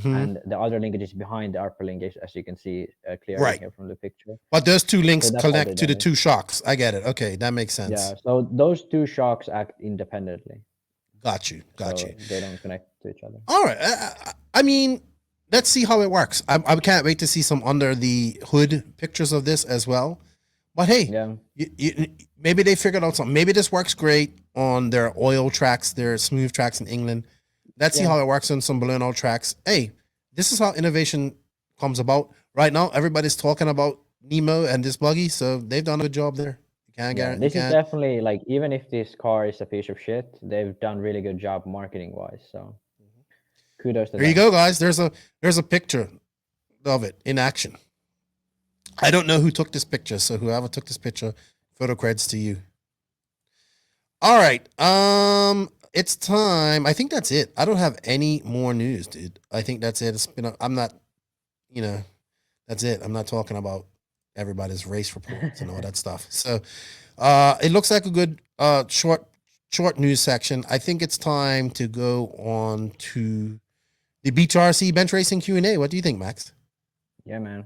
and the other linkage is behind the upper linkage, as you can see clearly here from the picture. But those two links connect to the two shocks. I get it. Okay, that makes sense. Yeah, so those two shocks act independently. Got you. They don't connect to each other. All right. I mean, let's see how it works. I can't wait to see some under the hood pictures of this as well. But hey, maybe they figured out something. Maybe this works great on their oil tracks, their smooth tracks in England. Let's see how it works on some balloon oil tracks. Hey, this is how innovation comes about. Right now, everybody's talking about Nemo and this buggy, so they've done a good job there. This is definitely, like, even if this car is a piece of shit, they've done really good job marketing wise. So kudos to them. There you go, guys. There's a picture of it in action. I don't know who took this picture, so whoever took this picture, photo creds to you. All right. It's time. I think that's it. I don't have any more news, dude. I think that's it. I'm not, that's it. I'm not talking about everybody's race reports and all that stuff. So it looks like a good short news section. I think it's time to go on to the Beach RC bench racing Q&A. What do you think, Max? Yeah, man.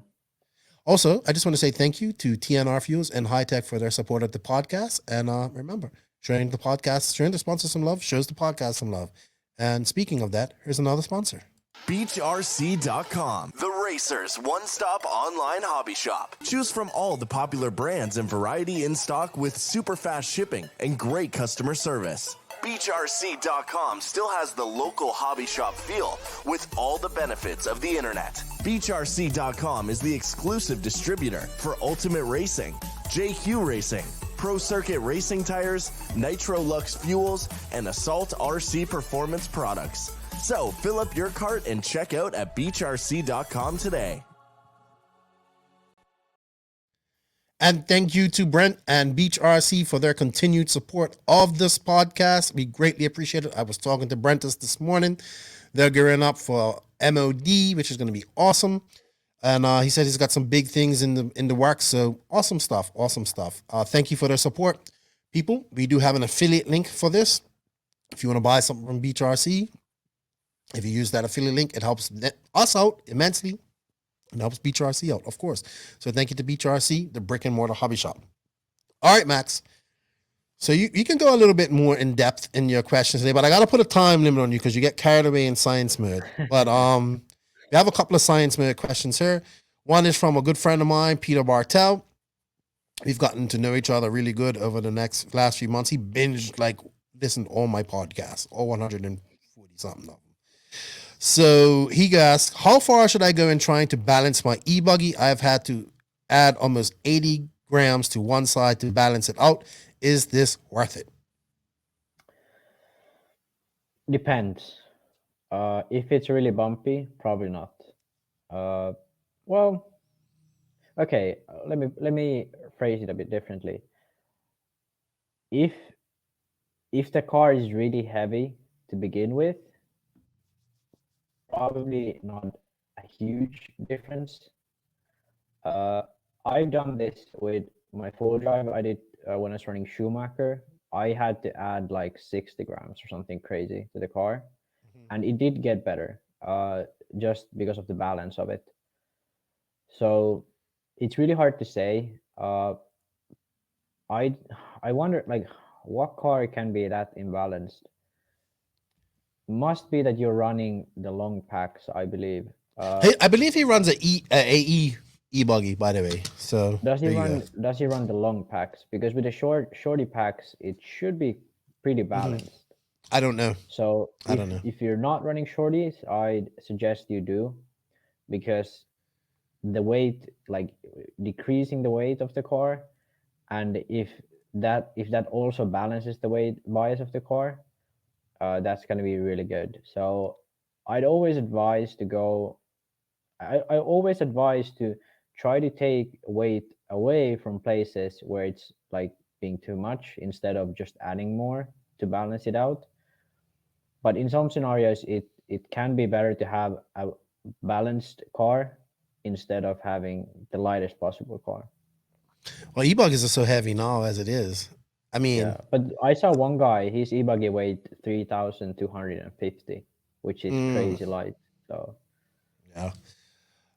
Also, I just want to say thank you to TNR Fuels and Hitec for their support of the podcast. And remember, sharing the sponsor some love, shows the podcast some love. And speaking of that, here's another sponsor. BeachRC.com, the racers' one-stop online hobby shop. Choose from all the popular brands and variety in stock with super fast shipping and great customer service. BeachRC.com still has the local hobby shop feel with all the benefits of the internet. BeachRC.com is the exclusive distributor for Ultimate Racing, JQ Racing, Pro Circuit Racing Tires, Nitro Lux Fuels, and Assault RC Performance products. So fill up your cart and check out at BeachRC.com today. And thank you to Brent and Beach RC for their continued support of this podcast. We greatly appreciate it. I was talking to Brent this morning. They're gearing up for MOD, which is going to be awesome. And he said he's got some big things in the works. So awesome stuff. Thank you for their support. People, we do have an affiliate link for this. If you want to buy something from Beach RC, if you use that affiliate link, it helps us out immensely. And helps Beach RC out, of course. So thank you to Beach RC, the brick and mortar hobby shop. All right, Max. So you can go a little bit more in depth in your questions today, but I got to put a time limit on you because you get carried away in science mode. But we have a couple of science mode questions here. One is from a good friend of mine, Peter Bartel. We've gotten to know each other really good over the last few months. He binged, listened to all my podcasts, all 140 something of them. So he asked, how far should I go in trying to balance my e-buggy? I've had to add almost 80 grams to one side to balance it out. Is this worth it? Depends. If it's really bumpy, probably not. Well, okay. Let me phrase it a bit differently. If the car is really heavy to begin with, probably not a huge difference. I've done this with my full drive. I did when I was running Schumacher. I had to add like 60 grams or something crazy to the car, and it did get better just because of the balance of it. So it's really hard to say. I wonder, like, what car can be that imbalanced? Must be that you're running the long packs, I believe. I believe he runs a AE e-buggy, by the way. So does he run the long packs? Because with the shorty packs, it should be pretty balanced. I don't know. So if you're not running shorties, I'd suggest you do, because the weight, like decreasing the weight of the car, and if that also balances the weight bias of the car, that's going to be really good. So I'd always advise to go. I always advise to try to take weight away from places where it's like being too much, instead of just adding more to balance it out. But in some scenarios, it can be better to have a balanced car instead of having the lightest possible car. Well, e-buggies are so heavy now as it is. I mean, Yeah, but I saw one guy, his e-buggy weighed 3,250, which is crazy light. So yeah.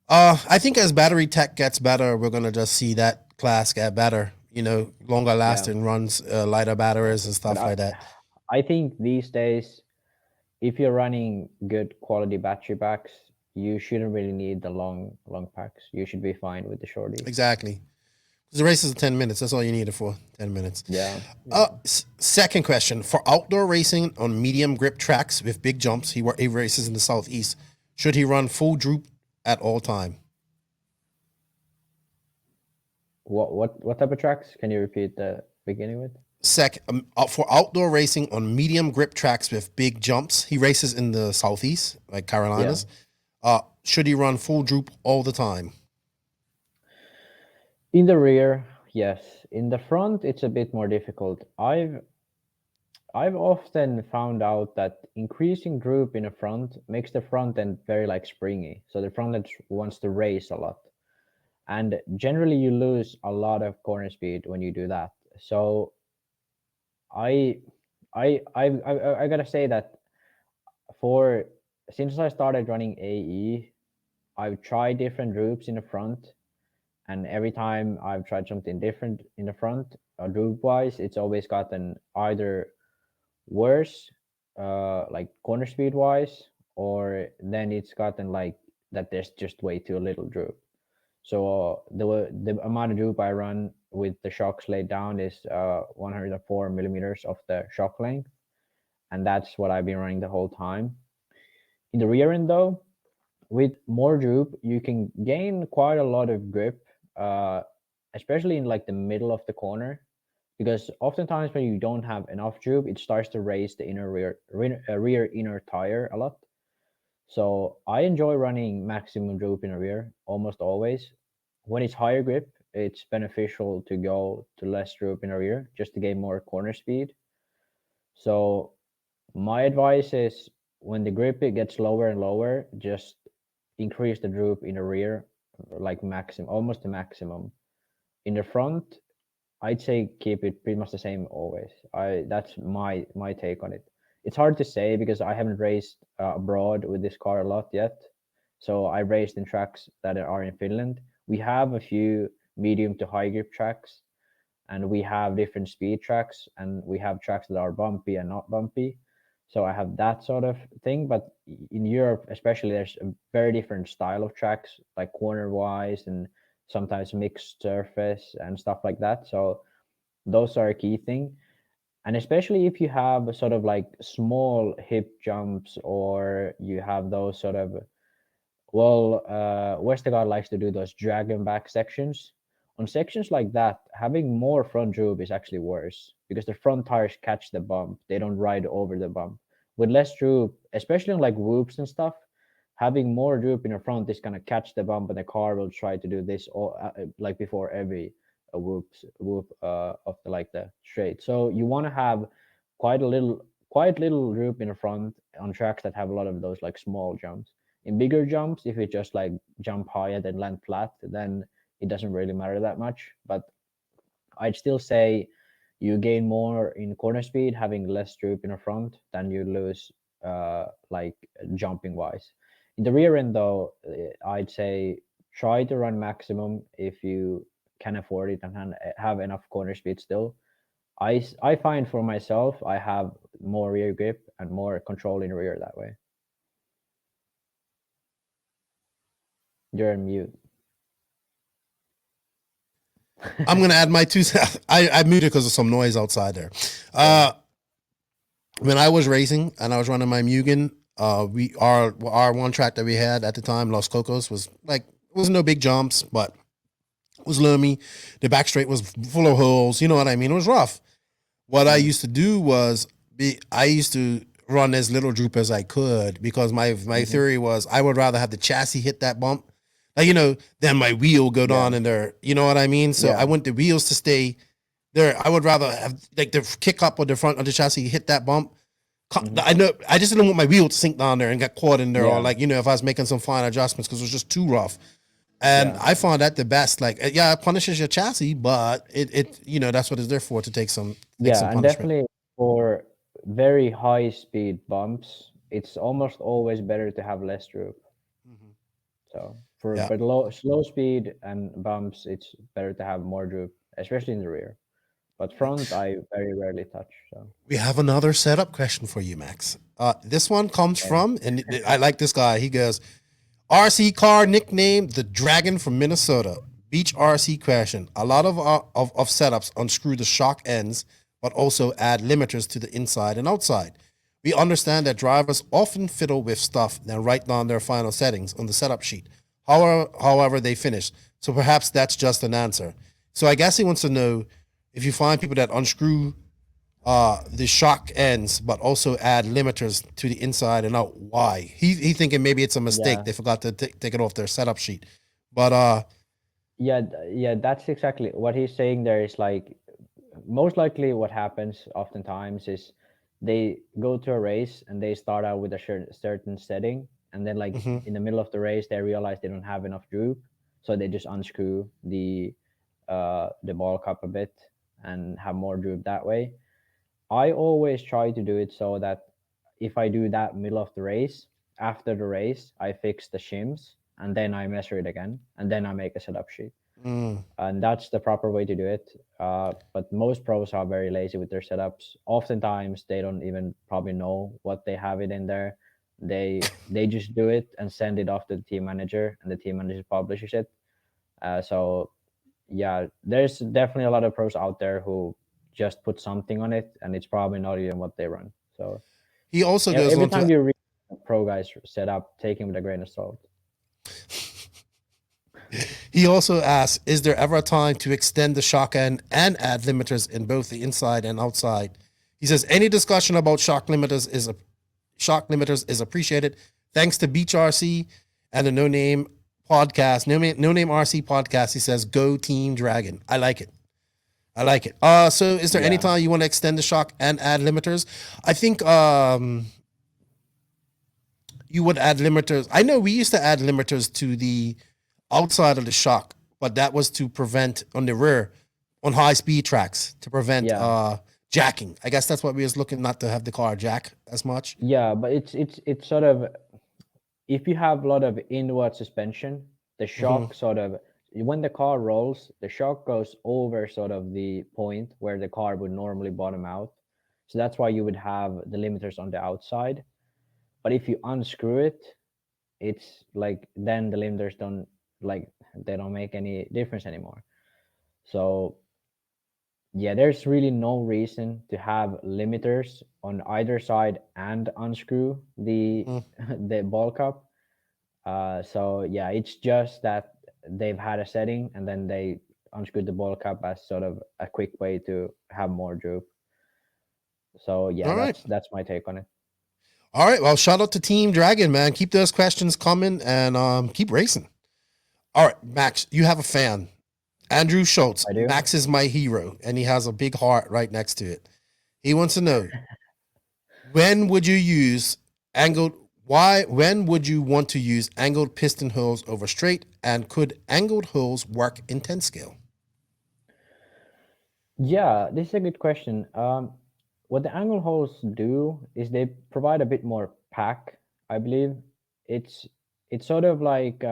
I think as battery tech gets better, we're gonna just see that class get better. You know, longer lasting runs, lighter batteries and stuff like that. I think these days, if you're running good quality battery packs, you shouldn't really need the long packs. You should be fine with the shorties. Exactly. The race is 10 minutes. That's all you need it for. 10 minutes. Yeah. Second question. For outdoor racing on medium grip tracks with big jumps, he races in the Southeast. Should he run full droop at all time? What type of tracks? Can you repeat the beginning with? For outdoor racing on medium grip tracks with big jumps, he races in the Southeast, like Carolinas. Yeah. Should he run full droop all the time? In the rear, yes. In the front, it's a bit more difficult. I've often found out that increasing droop in the front makes the front end very like springy. So the front end wants to race a lot. And generally you lose a lot of corner speed when you do that. So I gotta say that since I started running AE, I've tried different droops in the front. And every time I've tried something different in the front, droop wise, it's always gotten either worse, like corner speed wise, or then it's gotten like that there's just way too little droop. So the amount of droop I run with the shocks laid down is 104 millimeters of the shock length, and that's what I've been running the whole time. In the rear end though, with more droop, you can gain quite a lot of grip, especially in like the middle of the corner, because oftentimes when you don't have enough droop, it starts to raise the rear inner tire a lot. So I enjoy running maximum droop in the rear almost always. When it's higher grip, it's beneficial to go to less droop in the rear just to gain more corner speed. So my advice is when the grip it gets lower and lower, just increase the droop in the rear like maximum, almost the maximum. In the front, I'd say keep it pretty much the same always. That's my take on it. It's hard to say because I haven't raced abroad with this car a lot yet. So I raced in tracks that are in Finland. We have a few medium to high grip tracks, and we have different speed tracks, and we have tracks that are bumpy and not bumpy. So I have that sort of thing. But in Europe, especially, there's a very different style of tracks, like corner wise and sometimes mixed surface and stuff like that. So those are a key thing. And especially if you have sort of like small hip jumps, or you have those sort of, Westergaard likes to do those dragon back sections. On sections like that, having more front droop is actually worse because the front tires catch the bump. They don't ride over the bump. With less droop, especially on like whoops and stuff, having more droop in the front is going to catch the bump, and the car will try to do this all like before every whoop of the straight. So you want to have quite little droop in the front on tracks that have a lot of those like small jumps. In bigger jumps, if you just like jump high and then land flat, then it doesn't really matter that much. But I'd still say you gain more in corner speed having less droop in the front than you lose like jumping wise. In the rear end though, I'd say try to run maximum if you can afford it and have enough corner speed still. I find for myself I have more rear grip and more control in the rear that way. You're on mute. I'm gonna add my 2 cents. I muted because of some noise outside there. When I was racing and I was running my Mugen, our one track that we had at the time, Los Cocos, was like it was no big jumps, but it was loomy. The back straight was full of holes. You know what I mean? It was rough. What I used to do was I used to run as little droop as I could because my theory was I would rather have the chassis hit that bump, like, than my wheel go down in there. You know what I mean? So I want the wheels to stay there. I would rather have like the kick up or the front of the chassis hit that bump I know. I just didn't want my wheel to sink down there and get caught in there, Yeah. or like if I was making some fine adjustments because it was just too rough. And Yeah. I found that the best. Like, yeah, it punishes your chassis, but it that's what it's there for, to take some And punishment. definitely for very high speed bumps, it's almost always better to have less droop. So for Yeah. slow speed and bumps, it's better to have more droop, especially in the rear. But front, I very rarely touch. So We have another setup question for you, Max. This one comes from, and I like this guy. He goes, RC car nicknamed the Dragon from Minnesota. Beach RC question. A lot of setups unscrew the shock ends, but also add limiters to the inside and outside. We understand that drivers often fiddle with stuff, then write down their final settings on the setup sheet. However they finish. So perhaps that's just an answer. So I guess he wants to know if you find people that unscrew the shock ends, but also add limiters to the inside and out. Why? He thinking maybe it's a mistake. Yeah. They forgot to take it off their setup sheet. But yeah, that's exactly what he's saying. There is like, most likely what happens oftentimes is they go to a race and they start out with a certain setting, and then like in the middle of the race they realize they don't have enough droop, so they just unscrew the ball cup a bit and have more droop that way. I always try to do it so that if I do that middle of the race, after the race I fix the shims and then I measure it again and then I make a setup sheet. And that's the proper way to do it. But most pros are very lazy with their setups. Oftentimes they don't even probably know what they have it in there. They just do it and send it off to the team manager, and the team manager publishes it. So yeah, there's definitely a lot of pros out there who just put something on it, and it's probably not even what they run. So he also goes every on time to you read a pro guy's setup, take him with a grain of salt. he also asks, is there ever a time to extend the shock end and add limiters in both the inside and outside? He says any discussion about shock limiters is appreciated. Thanks to Beach RC and the No Name podcast, No Name RC podcast. He says, go Team Dragon. I like it. So is there any time you want to extend the shock and add limiters? I think you would add limiters. I know we used to add limiters to the outside of the shock, but that was to prevent on the rear, on high speed tracks, to prevent jacking. I guess that's what we was looking, not to have the car jack as much. Yeah, but it's sort of, if you have a lot of inward suspension, the shock sort of, when the car rolls, the shock goes over sort of the point where the car would normally bottom out. So that's why you would have the limiters on the outside. But if you unscrew it, it's like, then the limiters don't, like, they don't make any difference anymore. So yeah, there's really no reason to have limiters on either side and unscrew the the ball cup. So yeah, it's just that they've had a setting and then they unscrewed the ball cup as sort of a quick way to have more droop. So yeah, that's my take on it. All right, well, shout out to Team Dragon, man. Keep those questions coming and keep racing. All right, Max, you have a fan, Andrew Schultz. I do. Max is my hero, and he has a big heart right next to it. He wants to know, when would you want to use angled piston holes over straight, and could angled holes work in 10 scale? Yeah, this is a good question. What the angle holes do is they provide a bit more pack, I believe. It's sort of like,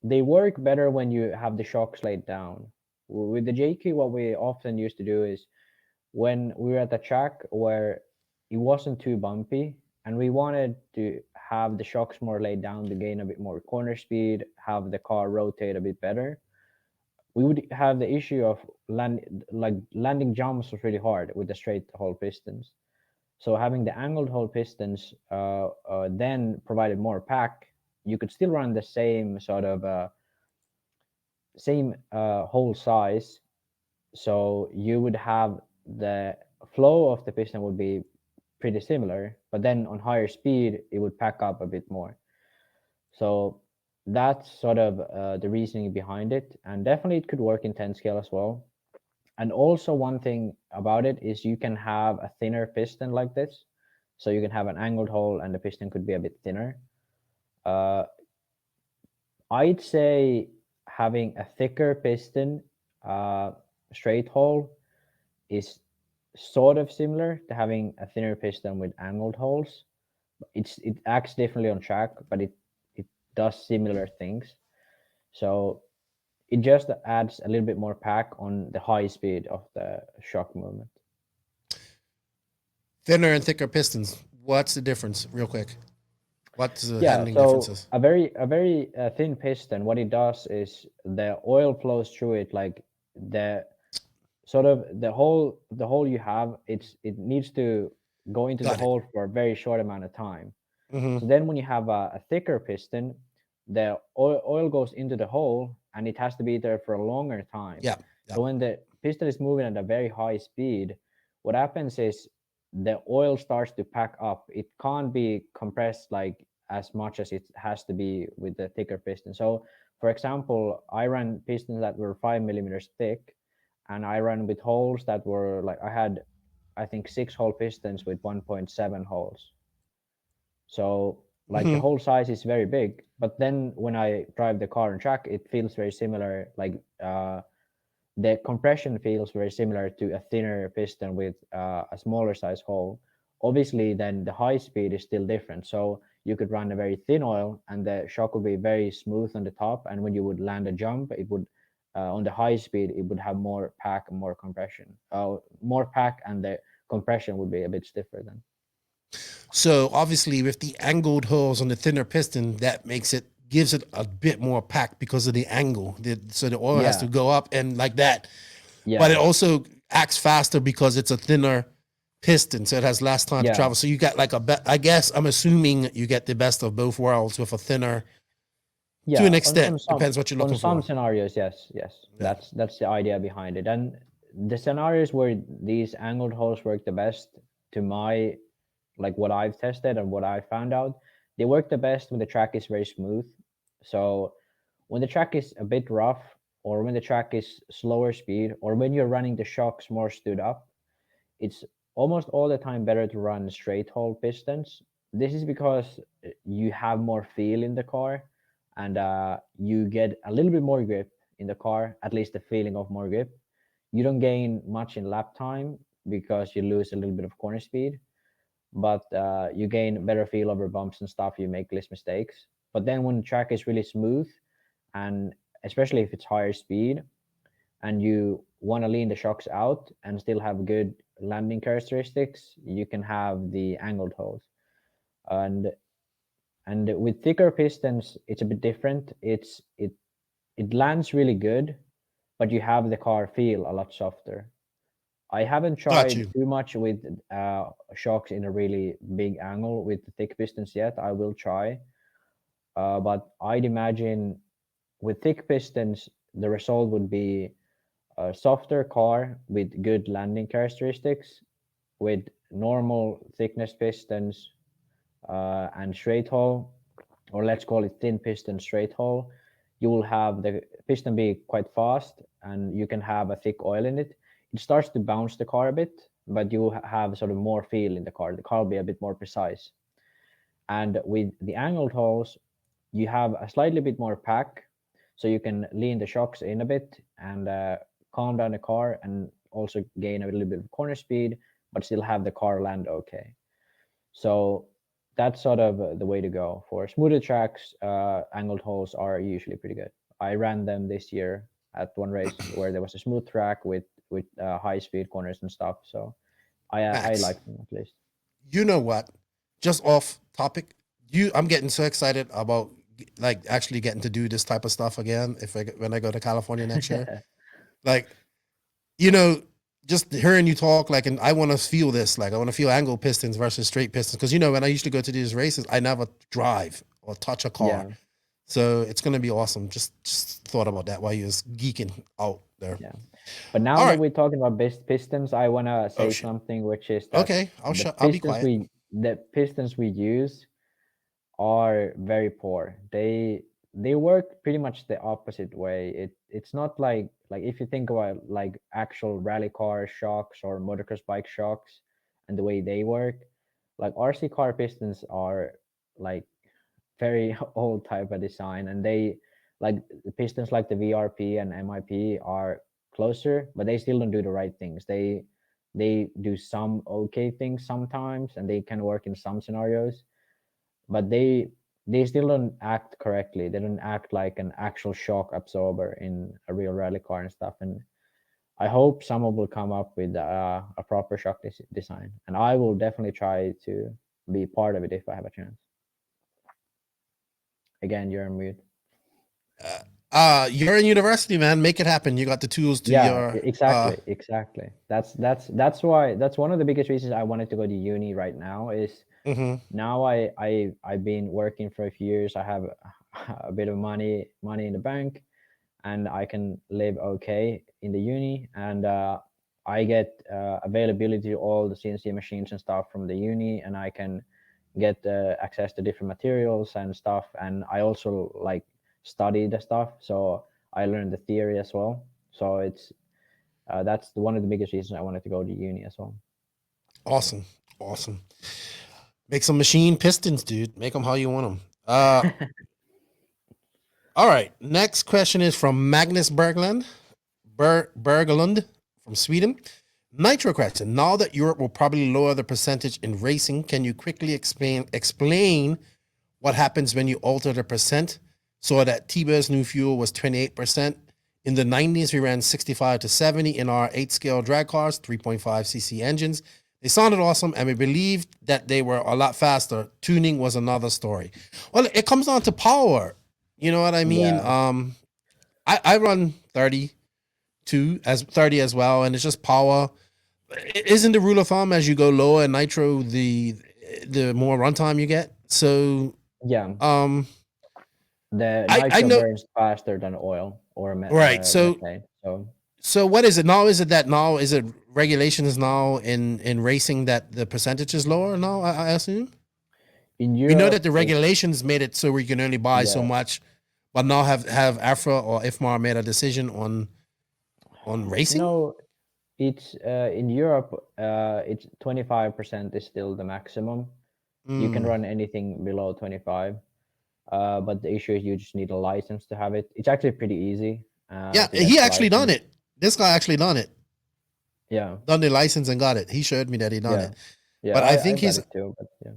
they work better when you have the shocks laid down. With the JQ, what we often used to do is, when we were at the track where it wasn't too bumpy and we wanted to have the shocks more laid down to gain a bit more corner speed, have the car rotate a bit better, we would have the issue of landing jumps was really hard with the straight hole pistons. So having the angled hole pistons then provided more pack. You could still run the same sort of hole size, so you would have the flow of the piston would be pretty similar, but then on higher speed it would pack up a bit more. So that's sort of the reasoning behind it, and definitely it could work in 10 scale as well. And also one thing about it is you can have a thinner piston like this, So you can have an angled hole and the piston could be a bit thinner. I'd say having a thicker piston, straight hole, is sort of similar to having a thinner piston with angled holes. It acts differently on track, but it does similar things. So it just adds a little bit more pack on the high speed of the shock movement. Thinner and thicker pistons. What's the difference, real quick? What's the handling differences? A very thin piston, what it does is the oil flows through it, like the sort of the hole you have, it needs to go into the hole for a very short amount of time. So then when you have a thicker piston, the oil goes into the hole and it has to be there for a longer time. So when the piston is moving at a very high speed, what happens is the oil starts to pack up. It can't be compressed like as much as it has to be with the thicker piston. So for example, I ran pistons that were 5 millimeters thick, and I ran with holes that were like, I had, I think, 6-hole pistons with 1.7 holes. So like the hole size is very big, but then when I drive the car on track, it feels very similar. Like the compression feels very similar to a thinner piston with a smaller size hole. Obviously, then the high speed is still different. So you could run a very thin oil and the shock would be very smooth on the top. And when you would land a jump, it would, on the high speed, it would have more pack and more compression. More pack and the compression would be a bit stiffer then. So obviously with the angled holes on the thinner piston, that gives it a bit more pack because of the angle. So the oil has to go up and like that. Yeah. But it also acts faster because it's a thinner piston, so it has less time to travel. So you got like I guess I'm assuming you get the best of both worlds with a thinner. To an extent, depends what you're looking for. On some scenarios, yes. That's the idea behind it. And the scenarios where these angled holes work the best, to my, like what I've tested and what I found out, they work the best when the track is very smooth. So when the track is a bit rough, or when the track is slower speed, or when you're running the shocks more stood up, it's almost all the time better to run straight hole pistons. This is because you have more feel in the car, and you get a little bit more grip in the car, at least the feeling of more grip. You don't gain much in lap time because you lose a little bit of corner speed, but you gain better feel over bumps and stuff. You make less mistakes. But then when the track is really smooth, and especially if it's higher speed, and you want to lean the shocks out and still have good landing characteristics, you can have the angled holes. And with thicker pistons, it's a bit different. It lands really good, but you have the car feel a lot softer. I haven't tried too much with shocks in a really big angle with the thick pistons yet. I will try, but I'd imagine with thick pistons, the result would be a softer car with good landing characteristics. With normal thickness pistons and straight hole, or let's call it thin piston straight hole, you will have the piston be quite fast and you can have a thick oil in it. It starts to bounce the car a bit, but you have sort of more feel in the car. The car will be a bit more precise. And with the angled holes, you have a slightly bit more pack, so you can lean the shocks in a bit and calm down the car, and also gain a little bit of corner speed, but still have the car land okay. So that's sort of the way to go. For smoother tracks, angled holes are usually pretty good. I ran them this year at one race where there was a smooth track with high speed corners and stuff. So I like them at least. You know what? Just off topic, I'm getting so excited about like actually getting to do this type of stuff again when I go to California next year. Like, you know, just hearing you talk, like, and I want to feel this, like I want to feel angled pistons versus straight pistons, because you know when I used to go to these races, I never drive or touch a car. Yeah. So it's gonna be awesome. Just thought about that while you was geeking out there. Yeah. But now that we're talking about best pistons, I wanna say something, which is that I'll be quiet. The pistons we use are very poor. They work pretty much the opposite way. It's not like if you think about like actual rally car shocks or motocross bike shocks and the way they work, like RC car pistons are like very old type of design, and they like the pistons like the VRP and MIP are closer, but they still don't do the right things. They do some okay things sometimes, and they can work in some scenarios, but they still don't act correctly. They don't act like an actual shock absorber in a real rally car and stuff. And I hope someone will come up with a proper shock design, and I will definitely try to be part of it if I have a chance. Again, you're on mute. You're in university, man. Make it happen. You got the tools to your exactly. That's why that's one of the biggest reasons I wanted to go to uni right now is now I've been working for a few years. I have a bit of money in the bank, and I can live okay in the uni, and I get availability to all the CNC machines and stuff from the uni, and I can get access to different materials and stuff. And I also like study the stuff, so I learned the theory as well. So it's that's one of the biggest reasons I wanted to go to uni as well. Awesome. Make some machine pistons, dude. Make them how you want them. All right. Next question is from Magnus Bergland from Sweden. Nitro question. Now that Europe will probably lower the percentage in racing, can you quickly explain what happens when you alter the percent? So that T-Bir's new fuel was 28%. In the 90s, we ran 65 to 70 in our 8-scale drag cars, 3.5cc engines. They sounded awesome, and we believed that they were a lot faster. Tuning was another story. Well, it comes down to power. You know what I mean? Yeah. I run 30 as well, and it's just power. Isn't the rule of thumb as you go lower in nitro, the more runtime you get? So yeah. The nitro burns faster than oil or right. Methane. So what is it now? Is it regulations now in racing that the percentage is lower now? I assume. In Europe, we know that the regulations made it so we can only buy so much, but now have AFRA or IFMAR made a decision on racing? No, it's in Europe. It's 25% is still the maximum. You can run anything below 25. But the issue is you just need a license to have it. It's actually pretty easy. He actually done it. This guy actually done it. Yeah. Done the license and got it. He showed me that he done it. Yeah. But I think he's too, but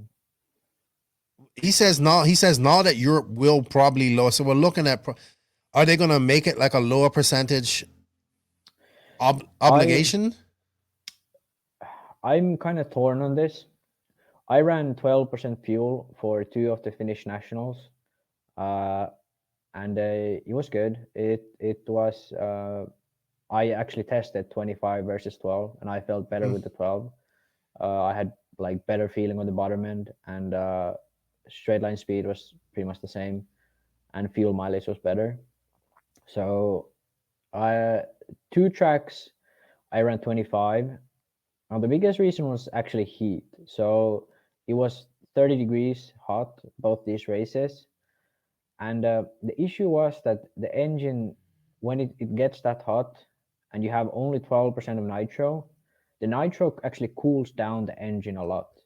he says now that Europe will probably lower. So we're looking at, are they going to make it like a lower percentage obligation? I'm kind of torn on this. I ran 12% fuel for 2 of the Finnish nationals, and it was good. It was. I actually tested 25 versus 12, and I felt better with the 12. I had like better feeling on the bottom end, and straight line speed was pretty much the same, and fuel mileage was better. So, 2 tracks, I ran 25. Now the biggest reason was actually heat. So it was 30 degrees hot both these races, and the issue was that the engine, when it gets that hot and you have only 12% of nitro, the nitro actually cools down the engine a lot.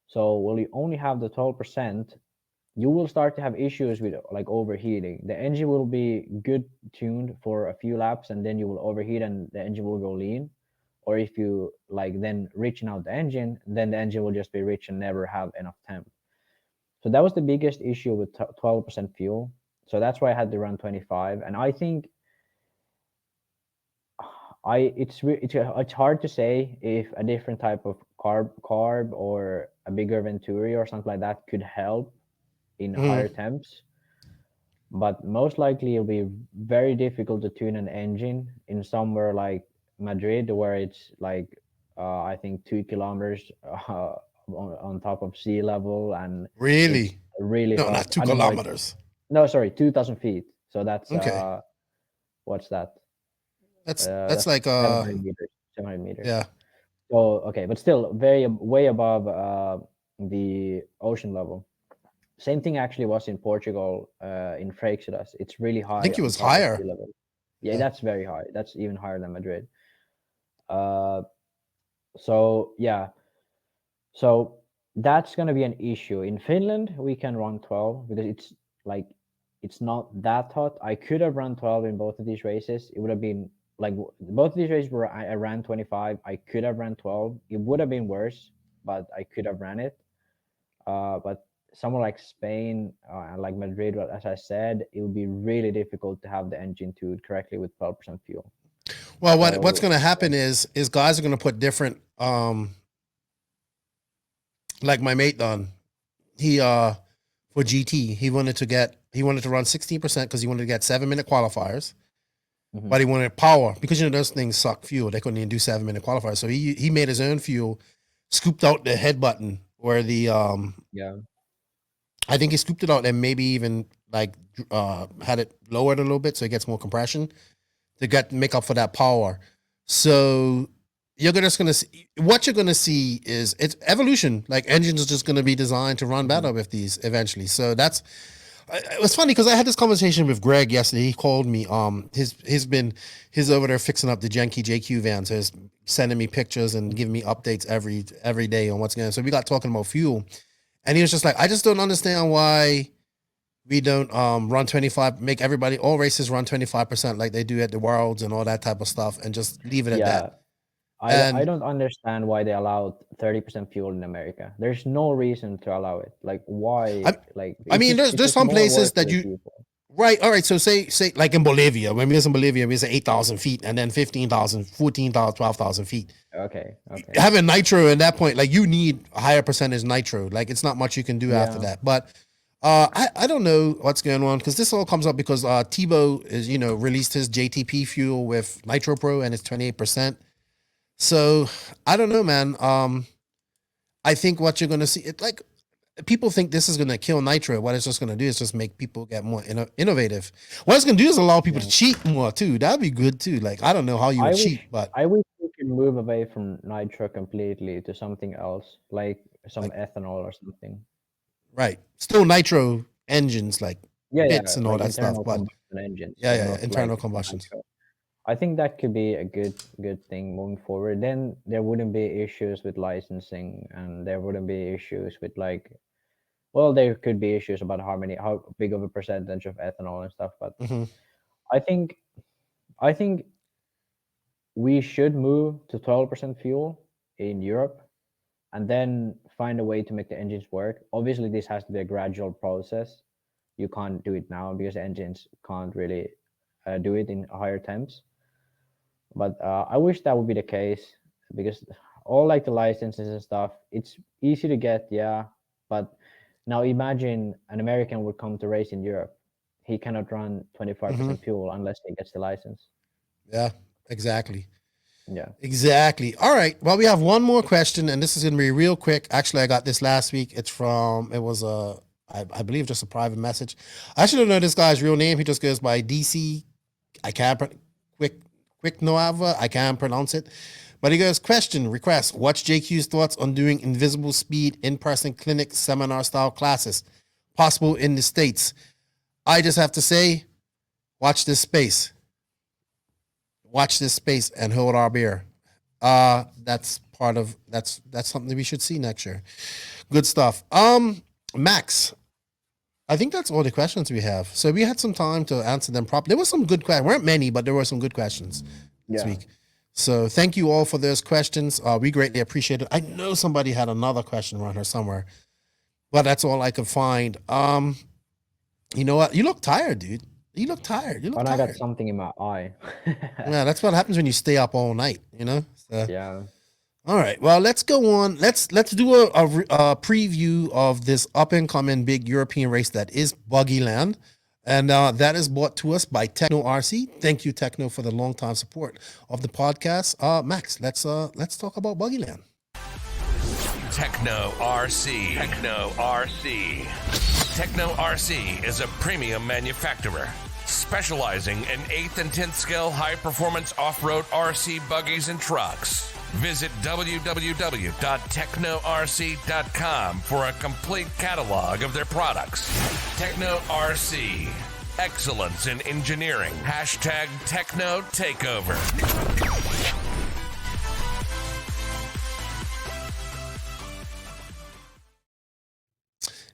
So when you only have the 12%, you will start to have issues with like overheating. The engine will be good tuned for a few laps, and then you will overheat and the engine will go lean. Or if you like then richen out the engine, then the engine will just be rich and never have enough temp. So that was the biggest issue with 12% fuel. So that's why I had to run 25. And I think it's hard to say if a different type of carb or a bigger Venturi or something like that could help in higher temps. But most likely it'll be very difficult to tune an engine in somewhere like Madrid, where it's like I think 2 kilometers on top of sea level, and really hot. Not 2 kilometers. No, sorry, 2,000 feet. So that's okay. What's that? That's like 700 meters. 700 meters. Yeah. So okay, but still way above the ocean level. Same thing actually was in Portugal, in Freixedas. It's really high. I think it was higher. Yeah, that's very high. That's even higher than Madrid. So yeah. So that's gonna be an issue. In Finland, we can run 12 because it's not that hot. I could have run 12 in both of these races. It would have been like both of these races were I ran 25. I could have ran 12. It would have been worse, but I could have ran it. But somewhere like Spain and like Madrid, as I said, it would be really difficult to have the engine tuned correctly with 12% fuel. Well, what's going to happen is guys are going to put different, like my mate done. He for GT, he wanted to run 16% because he wanted to get 7-minute qualifiers, but he wanted power because those things suck fuel. They couldn't even do 7-minute qualifiers, so he made his own fuel, scooped out the head button where the I think he scooped it out and maybe even like had it lowered a little bit so it gets more compression to make up for that power. So you're just gonna see what you're gonna see is it's evolution. Like engines are just gonna be designed to run better with these eventually. So it was funny because I had this conversation with Greg yesterday. He called me. He's over there fixing up the Genki JQ van. So he's sending me pictures and giving me updates every day on what's going on. So we got talking about fuel, and he was just like, I just don't understand why we don't run 25, make all races run 25% like they do at the Worlds and all that type of stuff, and just leave it at that. I don't understand why they allowed 30% fuel in America. There's no reason to allow it. Like why? There's some places that you right. All right. So say like in Bolivia, when we was in Bolivia, we was at 8,000 feet and then 15,000, 14,000, 12,000 feet. Okay. Having nitro at that point, like you need a higher percentage nitro. Like it's not much you can do after that. But I don't know what's going on because this all comes up because Tebow is released his JTP fuel with Nitro Pro and it's 28%. So I don't know, man. I think what you're going to see, people think this is going to kill nitro. What it's just going to do is just make people get more innovative. What it's going to do is allow people to cheat more too. That'd be good too. Like, I don't know how you would cheat, but I wish we could move away from nitro completely to something else, like ethanol or something. Right. Still nitro engines, like bits and all that stuff. But engines, internal combustions. Nitro. I think that could be a good thing moving forward. Then there wouldn't be issues with licensing, and there wouldn't be issues with there could be issues about how big of a percentage of ethanol and stuff. But I think we should move to 12% fuel in Europe, and then find a way to make the engines work. Obviously, this has to be a gradual process. You can't do it now because engines can't really do it in higher temps. But I wish that would be the case because all the licenses and stuff, it's easy to get, but now imagine an American would come to race in Europe. He cannot run 25% fuel unless he gets the license. Yeah, exactly. Yeah, exactly. All right. Well, we have one more question, and this is going to be real quick. Actually, I got this last week. I believe just a private message. I actually don't know this guy's real name. He just goes by DC. I can't pronounce it. But he goes, request, what's JQ's thoughts on doing InvisbleSpeed in-person clinic seminar style classes, possible in the States? I just have to say, watch this space and hold our beer. That's something we should see next year. Good stuff. Max, I think that's all the questions we have. So we had some time to answer them properly. There were some good questions. Weren't many, but there were some good questions this week. So thank you all for those questions. We greatly appreciate it. I know somebody had another question around here somewhere, but that's all I could find. You know what? You look tired, dude. You look tired. I got something in my eye. Yeah, that's what happens when you stay up all night, So, yeah. All right. Well, let's go on. Let's do a preview of this up and coming big European race that is Buggyland, and that is brought to us by Tekno RC. Thank you, Tekno, for the long time support of the podcast. Max, let's talk about Buggyland. Tekno RC. Tekno RC. Tekno RC is a premium manufacturer specializing in 8th and 10th scale high-performance off-road RC buggies and trucks. Visit www.teknorc.com for a complete catalog of their products. Tekno RC. Excellence in engineering. #Tekno Takeover.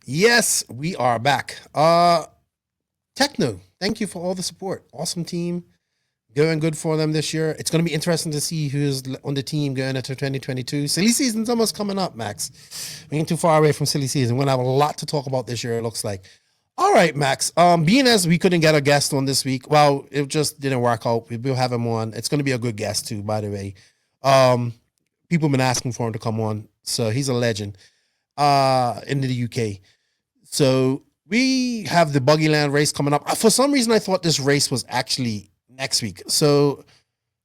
Yes, we are back. Tekno, thank you for all the support. Awesome team. Going good for them this year. It's going to be interesting to see who's on the team going into 2022. Silly season's almost coming up, Max. We ain't too far away from silly season. We're going to have a lot to talk about this year, it looks like. All right, Max. Being as we couldn't get a guest on this week, well, it just didn't work out. We'll have him on. It's going to be a good guest too, by the way. People have been asking for him to come on, so he's a legend in the UK. So we have the Buggyland race coming up. For some reason, I thought this race was actually next week. So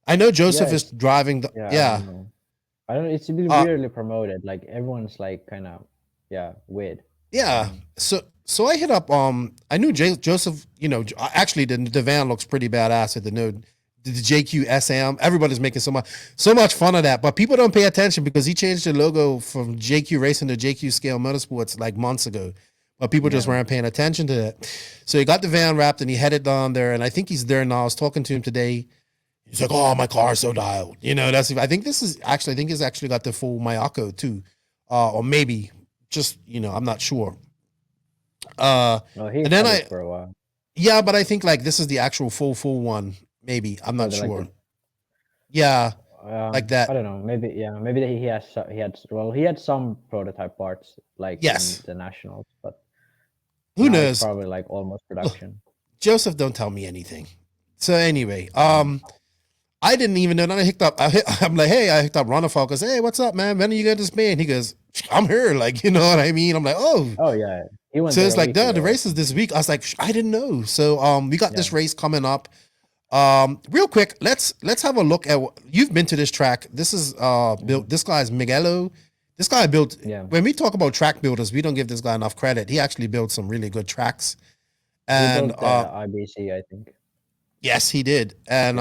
I know Joseph is driving. I don't know. It's been weirdly promoted. Like everyone's like kind of weird. Yeah. So I hit up. I knew Joseph. Actually the van looks pretty badass with the JQ SM. Everybody's making so much fun of that, but people don't pay attention because he changed the logo from JQ Racing to JQ Scale Motorsports like months ago. But people just weren't paying attention to that. So he got the van wrapped and he headed down there. And I think he's there now. I was talking to him today. He's like, "Oh, my car's so dialed." I think he's actually got the full Mayako too. Or maybe just, I'm not sure. Well, and then for a while. Yeah, but I think like this is the actual full one. Maybe. I'm not sure. Like that. I don't know. Maybe he had some prototype parts like in the nationals, but who knows? Probably like almost production. Joseph, don't tell me anything. So anyway, I didn't even know. Then I hooked up. I'm like, hey, I hooked up Ronafal because, hey, what's up, man? When are you going to Spain? He goes, I'm here. Like, you know what I mean? I'm like, oh yeah. So it's like, the race is this week. I was like, I didn't know. So we got this race coming up. Real quick, let's have a look at you've been to this track. This is built. This guy is Miguelo. This guy built. When we talk about track builders, we don't give this guy enough credit. He actually built some really good tracks. And IBC, I think. Yes, he did. And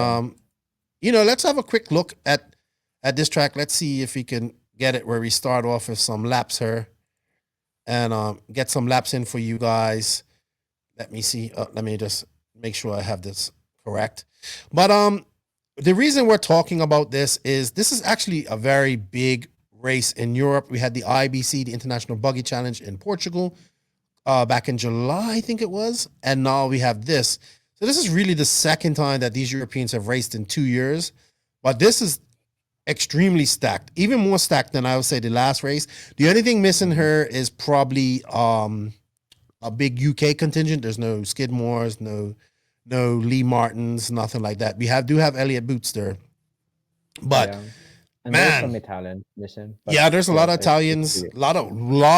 let's have a quick look at this track. Let's see if we can get it where we start off with some laps here, and get some laps in for you guys. Let me see. Let me just make sure I have this correct. But the reason we're talking about this is actually a very big race in Europe. We had the IBC, the International Buggy Challenge in Portugal, back in July, I think it was. And now we have this. So this is really the second time that these Europeans have raced in 2 years. But this is extremely stacked, even more stacked than I would say the last race. The only thing missing here is probably a big UK contingent. There's no Skidmores, no Lee Martins, nothing like that. We do have Elliott Boots there, but and there's some Italian. There's a lot of Italians, a lot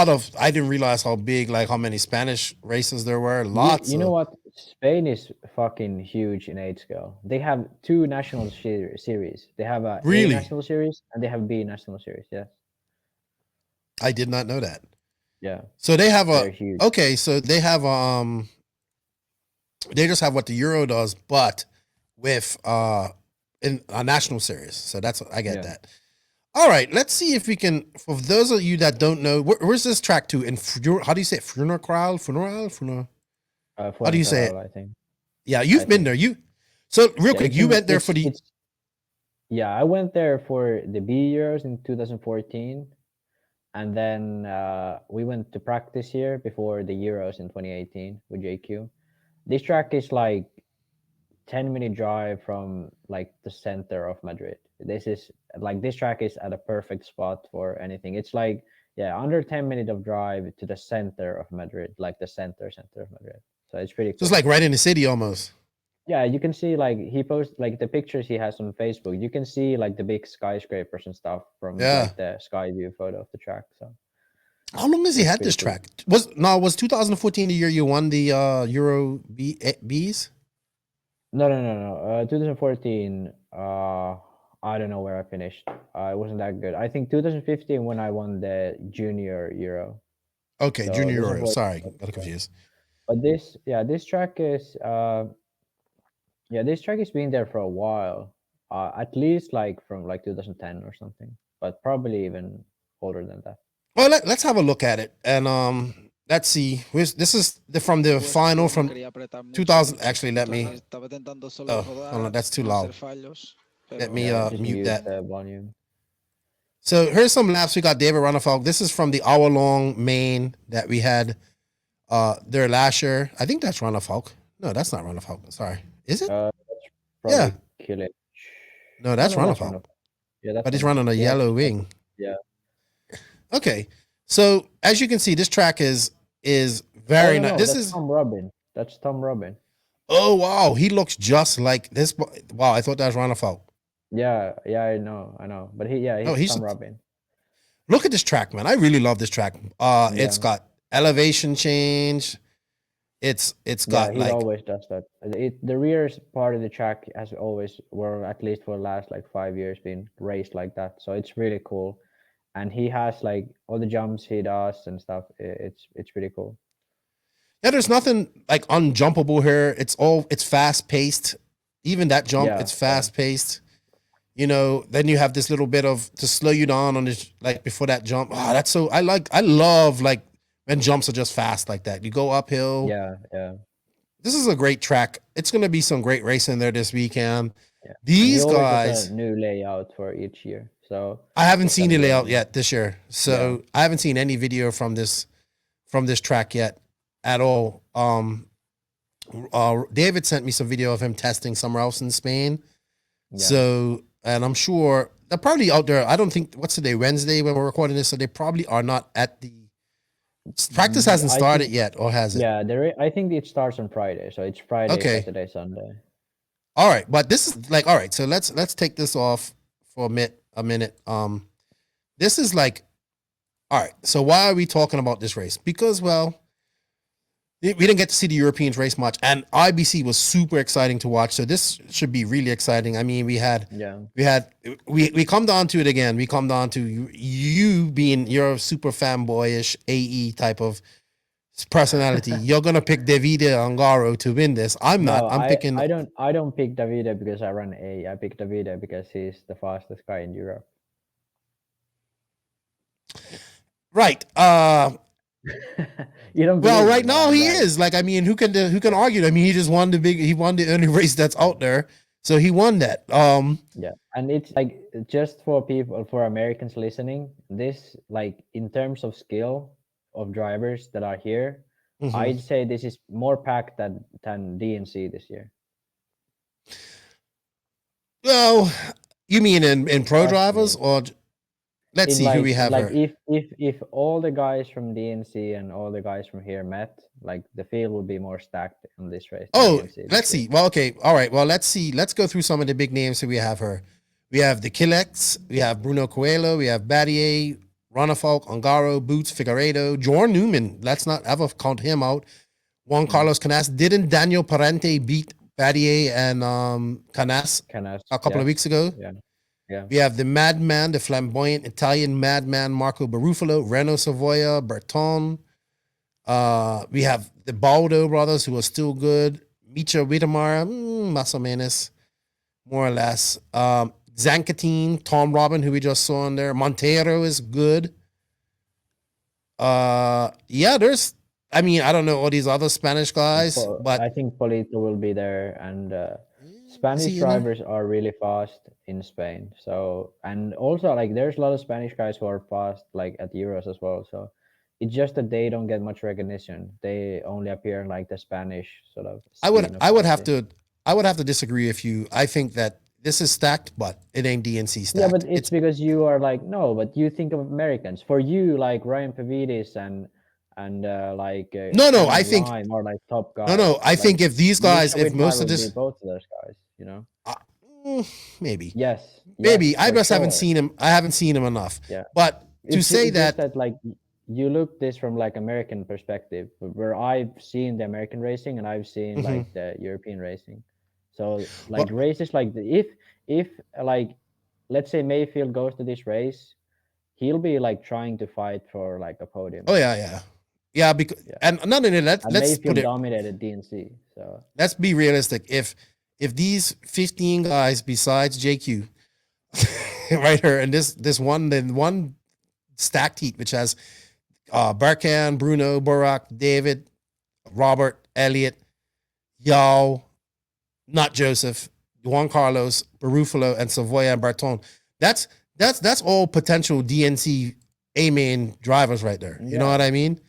of. I didn't realize how big, like how many Spanish races there were. Lots. You know what? Spain is fucking huge in 8 scale. They have 2 national series. They have a A national series and they have B national series. Yes. I did not know that. Yeah. So they have so they have they just have what the Euro does, but with in a national series. So that's I get that. All right, let's see if we can. For those of you that don't know, where's this track to? In how do you say it? Funeral? How do you say it? I think. Yeah, you've been there. So real quick, you went there for the. Yeah, I went there for the B years in 2014, and then we went to practice here before the Euros in 2018 with JQ. This track is like 10-minute drive from like the center of Madrid. This track is at a perfect spot for anything. It's like under 10 minutes of drive to the center of Madrid, like the center of Madrid. So it's pretty cool. So it's like right in the city almost. Yeah, you can see like he posts like the pictures he has on Facebook. You can see like the big skyscrapers and stuff from like, the sky view photo of the track. So how long has he had this track? Was 2014 the year you won the Euro Bs? No. 2014. I don't know where I finished. It wasn't that good. I think 2015 when I won the Junior Euro. Okay, so Junior Euro. Sorry, got confused. But this track is this track has been there for a while. At least like from like 2010 or something, but probably even older than that. Well, let's have a look at it, and let's see. This is from the final from 2000. Actually, let me. Oh, hold on, that's too loud. Let me mute that. Volume. So here's some laps. We got David Ronnefalk. This is from the hour-long main that we had Their last year, I think that's Runner Falk. No, that's not Runner Falk. Sorry, is it? That's Yeah. Kill it. No, that's Runner that's Falk. Yeah, that's But he's running a yellow wing. Yeah. Okay, so as you can see, this track is very nice. This is Tom Robin. That's Tom Robin. Oh wow, he looks just like this. Wow, I thought that was Runner Falk. Yeah, I know. But he's Tom Robin. Look at this track, man. I really love this track. It's got elevation change. It's got he always does that. The rear part of the track has always, or at least for the last like 5 years, been raced like that. So it's really cool. And he has like all the jumps he does and stuff. It's pretty cool. Yeah, there's nothing like unjumpable here. It's fast paced. Even that jump, it's fast paced. You know, then you have this little bit of to slow you down on this, like before that jump. Oh, that's so I love like when jumps are just fast like that. You go uphill. Yeah. This is a great track. It's gonna be some great racing there this weekend. Yeah. These guys a new layout for each year. So I haven't seen the layout yet this year. So I haven't seen any video from this track yet at all. David sent me some video of him testing somewhere else in Spain. Yeah. So, and I'm sure they're probably out there. I don't think, what's today, Wednesday when we're recording this, so they probably are not at the practice hasn't started yet, or has it? Yeah, I think it starts on Friday. So it's Friday, Saturday, Sunday. All right, but this is like, all right, so let's take this off for a minute. This is like, all right, so why are we talking about this race? Because, well, we didn't get to see the Europeans race much, and IBC was super exciting to watch. So this should be really exciting. I mean, we come down to it again. We come down to you being your super fanboyish AE type of personality. You're gonna pick Davide Ongaro to win this. I'm not. I'm picking. I don't pick Davide because I run A. I pick Davide because he's the fastest guy in Europe. Right. You don't. Well, right now he is. Like, I mean, who can argue? I mean, he won the only race that's out there, so he won that. Yeah, and it's like, just for Americans listening, this, like, in terms of skill of drivers that are here, I'd say this is more packed than DNC this year. Well, you mean in pro drivers, or let's see who we have like here. If all the guys from DNC and all the guys from here met, like, the field will be more stacked in this race. Oh, let's see. Well, okay, all right. Well, let's see. Let's go through some of the big names who we have here. We have the Killex, we have Bruno Coelho, we have Battier, Ronafalk, Ongaro, Boots, Figueiredo, Jorn Newman. Let's not ever count him out. Juan Carlos Canas. Didn't Daniel Parente beat Battier and Canas a couple of weeks ago? Yeah. We have the madman, the flamboyant Italian madman, Marco Barufalo, Renault Savoia, Berton. We have the Baldo brothers, who are still good. Micha Wittmar, más o menos, more or less. Zankatine, Tom Robin, who we just saw in there. Montero is good. There's, I mean, I don't know all these other Spanish guys, but I think Polito will be there, and Spanish drivers are really fast in Spain. So, and also, like, there's a lot of Spanish guys who are fast, like, at Euros as well. So it's just that they don't get much recognition. They only appear in, like, the Spanish sort of. I would have to disagree with you. I think that this is stacked, but it ain't DNC stacked. Yeah, but it's because you are like, no, but you think of Americans. For you, like Ryan Pavidis and I think more like top guys. I think if these guys, if most of this, both of those guys, you know, maybe, yes, maybe I just haven't seen him. I haven't seen him enough. Yeah, but to say that, like, you look this from, like, American perspective, where I've seen the American racing and I've seen like the European racing. So, like, races like if like, let's say Mayfield goes to this race, he'll be like trying to fight for, like, a podium. Oh yeah. Because and not only that, let's Mayfield dominated DNC. So let's be realistic. If these 15 guys besides JQ, right here, and this one stacked heat, which has Barkan, Bruno, Borak, David, Robert, Elliott, Yao, not Joseph, Juan Carlos, Barufalo, and Savoia and Berton. That's all potential DNC A-main drivers right there. You know what I mean?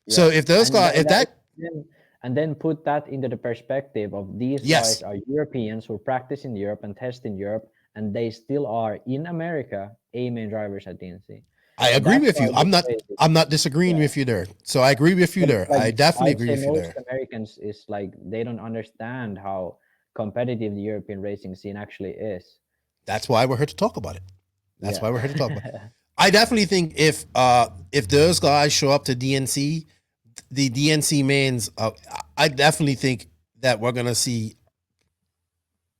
So if those guys, and then put that into the perspective of these guys are Europeans who practice in Europe and test in Europe, and they still are in America main drivers at DNC. I agree with you. I'm not disagreeing with you there. So I agree with you there. I definitely agree with you there. Most Americans is like they don't understand how competitive the European racing scene actually is. That's why we're here to talk about it. That's why we're here to talk about it. I definitely think if those guys show up to DNC, the DNC mains, I definitely think that we're gonna see,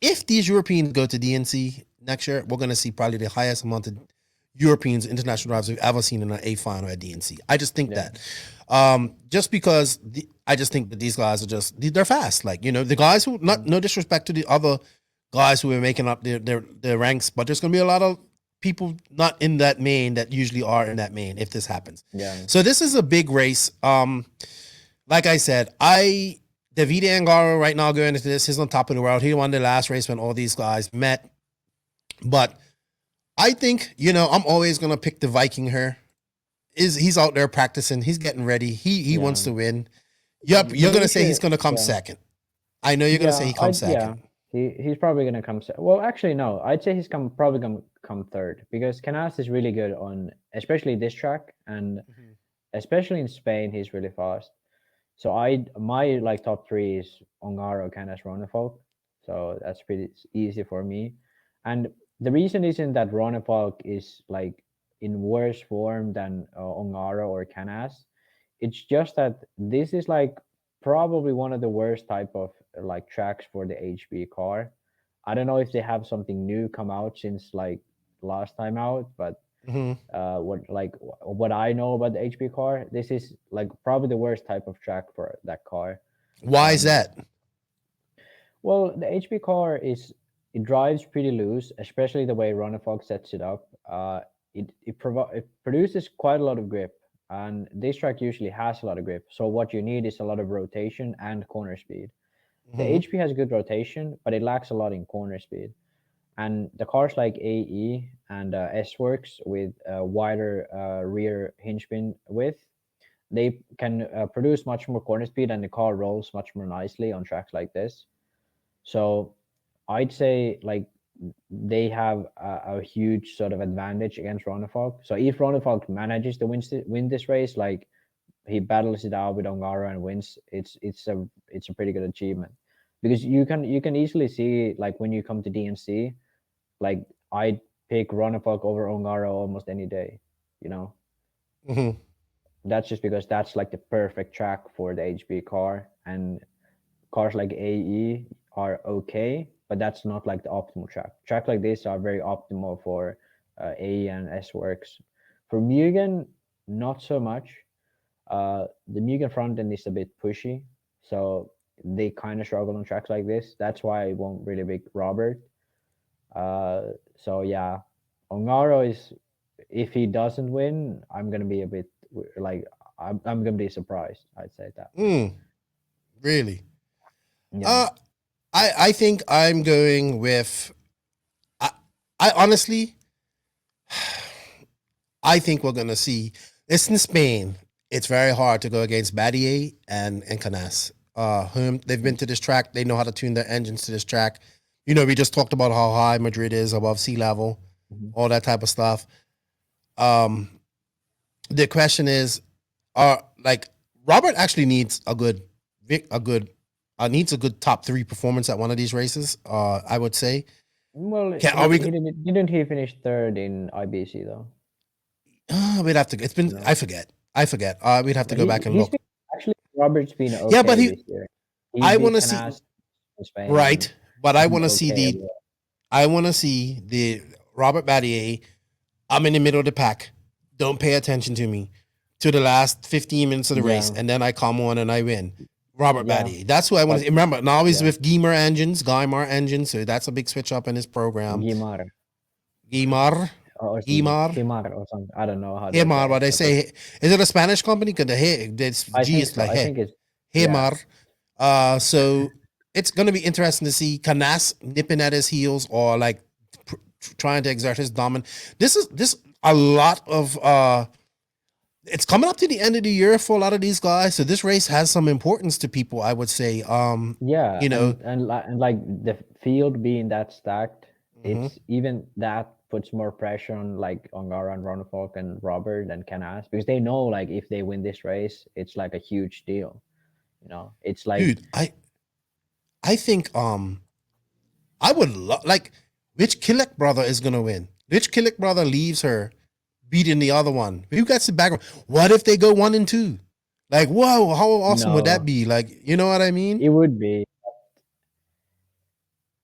if these Europeans go to DNC next year, we're gonna see probably the highest amount of Europeans, international drivers we've ever seen in an A final at DNC. I just think that, just because I just think that these guys are they're fast. Like, you know, the guys who, no disrespect to the other guys who are making up their ranks, but there's gonna be a lot of people not in that main that usually are in that main if this happens. So this is a big race. Like I said, Davide Angaro right now going into this, he's on top of the world. He won the last race when all these guys met. But I think, you know, I'm always gonna pick the Viking here. He's out there practicing, he's getting ready. He wants to win. Yep, you're gonna say he's gonna come second. I know you're gonna say he comes second. He's probably gonna come second. Well, actually, no. I'd say he's probably gonna come third, because Canas is really good on, especially this track, and especially in Spain, he's really fast. So my like top three is Ongaro, Canas, Ronnefolk. So that's pretty easy for me. And the reason isn't that Ronnefolk is like in worse form than Ongaro or Canas. It's just that this is like probably one of the worst type of like tracks for the HB car. I don't know if they have something new come out since like last time out, but what I know about the HB car, this is like probably the worst type of track for that car. Why is that? Well, the HB car it drives pretty loose, especially the way Ronnefolk sets it up. It produces quite a lot of grip, and this track usually has a lot of grip. So what you need is a lot of rotation and corner speed. The HP has good rotation, but it lacks a lot in corner speed. And the cars like AE and S-Works with a wider rear hinge pin width, they can produce much more corner speed, and the car rolls much more nicely on tracks like this. So I'd say like they have a huge sort of advantage against Ronnefolk. So if Ronnefolk manages to win this race, like he battles it out with Ongaro and wins, it's a pretty good achievement, because you can easily see, like when you come to DNC, like I'd pick Ronnefolk over Ongaro almost any day, you know. That's just because that's like the perfect track for the HB car, and cars like AE are okay, but that's not like the optimal track. Track like this are very optimal for AE and S-Works. For Mugen, not so much. The Mugen front end is a bit pushy, so they kind of struggle on tracks like this. That's why I won't really pick Robert. So yeah, Ongaro is, if he doesn't win, I'm gonna be a bit like I'm gonna be surprised. I'd say that. Really? Yeah. I think I'm going with. I honestly, I think we're gonna see. It's in Spain. It's very hard to go against Badier and Canas. Whom they've been to this track. They know how to tune their engines to this track. You know, we just talked about how high Madrid is above sea level, all that type of stuff. The question is, like Robert actually needs a good top 3 performance at one of these races. I would say. Well, didn't he finish third in IBC though? We'd have to. It's been. No. I forget. We'd have to go back and look. Actually, Robert's been okay. Yeah, but this year. I want to see. Right, but I want to see the. I want to see the Robert Badier. I'm in the middle of the pack. Don't pay attention to me to the last 15 minutes of the race, and then I come on and I win. Robert Badier. That's who I want to see. Remember, now he's with Guimar engines, so that's a big switch up in his program. Guimar or something. I don't know how. Guimar, what they say. Is it a Spanish company? Because the G is like hey. Guimar. So it's going to be interesting to see Canas nipping at his heels or like trying to exert his dominance. This a lot of it's coming up to the end of the year for a lot of these guys, so this race has some importance to people, I would say. Yeah, You know, and like the field being that stacked, mhm. it's even that puts more pressure on like Ongara and Ronafalk and Robert and Canas, because they know like if they win this race, it's like a huge deal. It's like Dude, I think I would like which Killick brother is gonna win? Which Killick brother leaves her beating the other one? Who gets the background? What if they go 1-2? Like, whoa, how awesome would that no, be? Like, you know what I mean? it would be.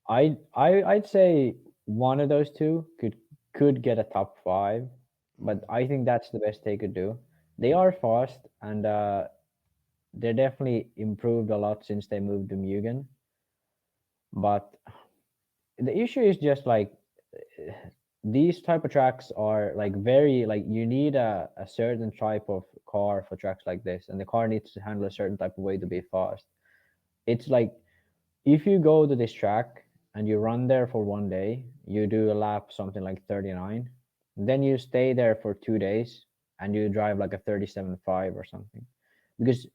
I'd say one of those two could get a top 5, but I think that's the best they could do. They are fast, and they're definitely improved a lot since they moved to Mugen. But the issue is just like these type of tracks are like very like you need a certain type of car for tracks like this, and the car needs to handle a certain type of way to be fast. It's like if you go to this track and you run there for one day, you do a lap something like 39, then you stay there for 2 days and you drive like a 37.5 or something, because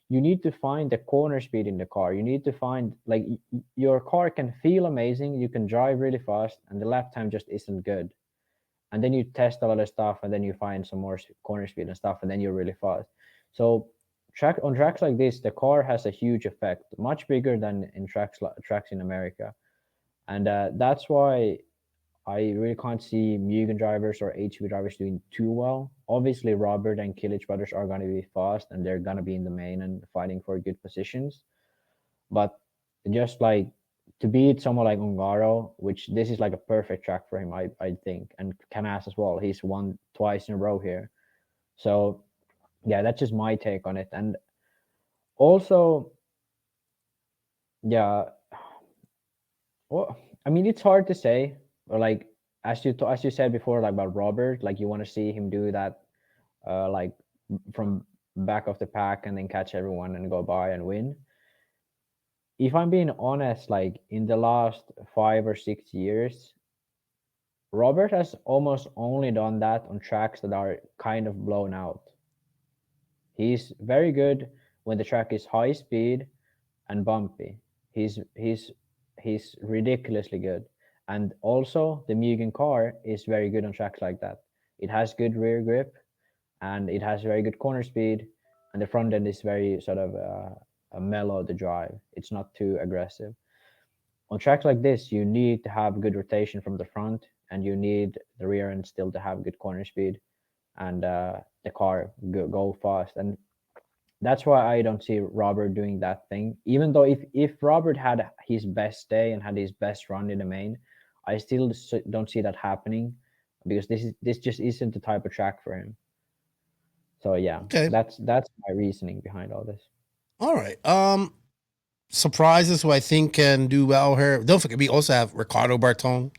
you need to find the corner speed in the car. You need to find like your car can feel amazing, you can drive really fast, and the lap time just isn't good. And then you test a lot of stuff, and then you find some more corner speed and stuff, and then you're really fast. So tracks like this, the car has a huge effect, much bigger than in tracks in America, and that's why I really can't see Mugen drivers or HV drivers doing too well. Obviously, Robert and Killich brothers are going to be fast, and they're going to be in the main and fighting for good positions. But just like to beat someone like Ungaro, which this is like a perfect track for him, I think, and Canas as well. He's won twice in a row here. So yeah, that's just my take on it. And also, yeah, well, I mean, it's hard to say. Or like as you said before, like about Robert, like you want to see him do that, like from back of the pack and then catch everyone and go by and win. If I'm being honest, like in the last 5 or 6 years, Robert has almost only done that on tracks that are kind of blown out. He's very good when the track is high speed and bumpy. He's ridiculously good. And also the Mugen car is very good on tracks like that. It has good rear grip, and it has very good corner speed, and the front end is very sort of mellow to drive. It's not too aggressive. On tracks like this, you need to have good rotation from the front, and you need the rear end still to have good corner speed, and the car go fast. And that's why I don't see Robert doing that thing. Even though if Robert had his best day and had his best run in the main, I still don't see that happening, because this just isn't the type of track for him. So yeah, Okay. that's my reasoning behind all this. All right. Surprises who I think can do well here. Don't forget, we also have Ricardo Barton,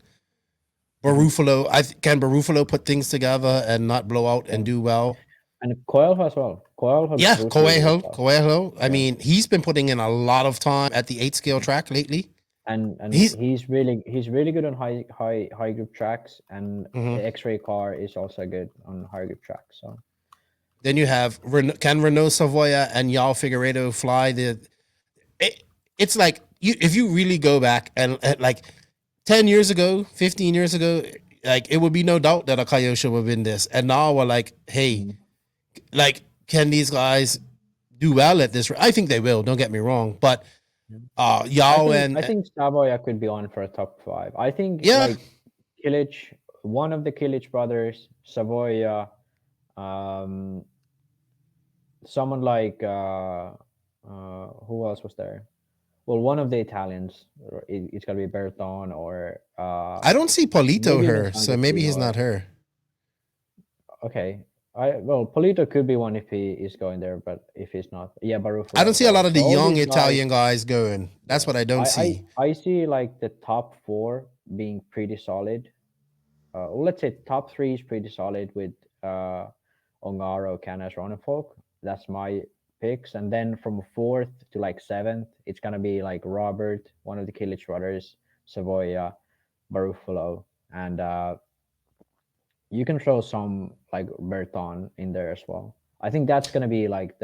Barufalo. Can Barufalo put things together and not blow out and do well? And Coelho as well. Yeah, Coelho. I Yeah. mean, he's been putting in a lot of time at the 8 scale track lately. And He's he's really good on high group tracks, and the X-ray car is also good on high group tracks. So then you have can Renault Savoya and Yao Figueredo fly the? It's like if you really go back and like 10 years ago, 15 years ago, like it would be no doubt that Akayosha would win this, and now we're like, hey, like can these guys do well at this? I think they will. Don't get me wrong, but Yao I think Savoya could be on for a top 5. I think like Killich, one of the Killich brothers, Savoya, someone like who else was there? Well, one of the Italians. It's gonna be Berton or I don't see Polito her, so maybe he's not her. Okay. Polito could be one if he is going there, but if he's not, yeah, Barufalo. I don't see a lot of the young Italian guys going. That's what I don't see. I see like the top 4 being pretty solid. Well, let's say top 3 is pretty solid with Ongaro, Canas, Ronenfolk. That's my picks. And then from 4th to like 7th, it's gonna be like Robert, one of the Killich brothers, Savoya, Barufalo, and you can throw some like Berton in there as well. I think that's gonna be like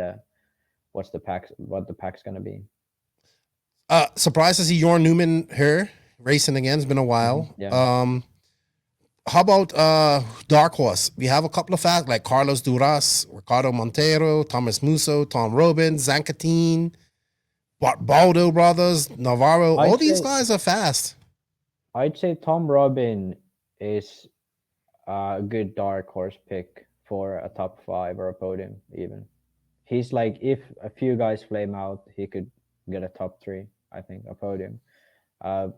what the pack's gonna be. Surprised to see Jorn Newman here racing again. It's been a while. Yeah. How about Dark Horse? We have a couple of fast like Carlos Duras, Ricardo Montero, Thomas Musso, Tom Robbins, Zancatine, Baldo brothers, Navarro. All these guys are fast. I'd say Tom Robin is a good dark horse pick for a top 5 or a podium even. He's like, if a few guys flame out, he could get a top 3, I think, a podium.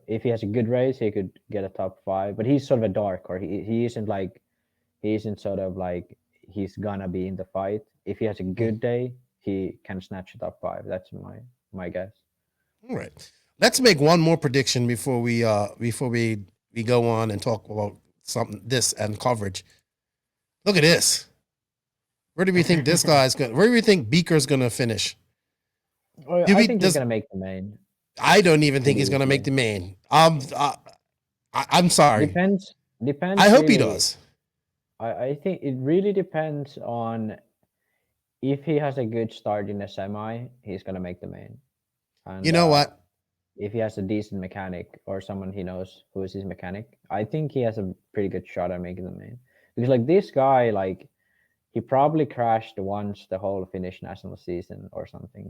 If he has a good race, he could get a top 5. But he's sort of a dark, or he isn't sort of like he's gonna be in the fight. If he has a good day, he can snatch a top 5. That's my guess. All right, let's make one more prediction before we go on and talk about this and coverage. Look at this. Where do we think this guy's going? Where do we think Beaker's going to finish? I think he's going to make the main. I don't even think he's going to make the main. I'm sorry. Depends. I hope he does. I think it really depends on if he has a good start in the semi, he's going to make the main. And, you know what? If he has a decent mechanic or someone he knows who is his mechanic, I think he has a pretty good shot at making the main. Because like this guy, like he probably crashed once the whole Finnish national season or something.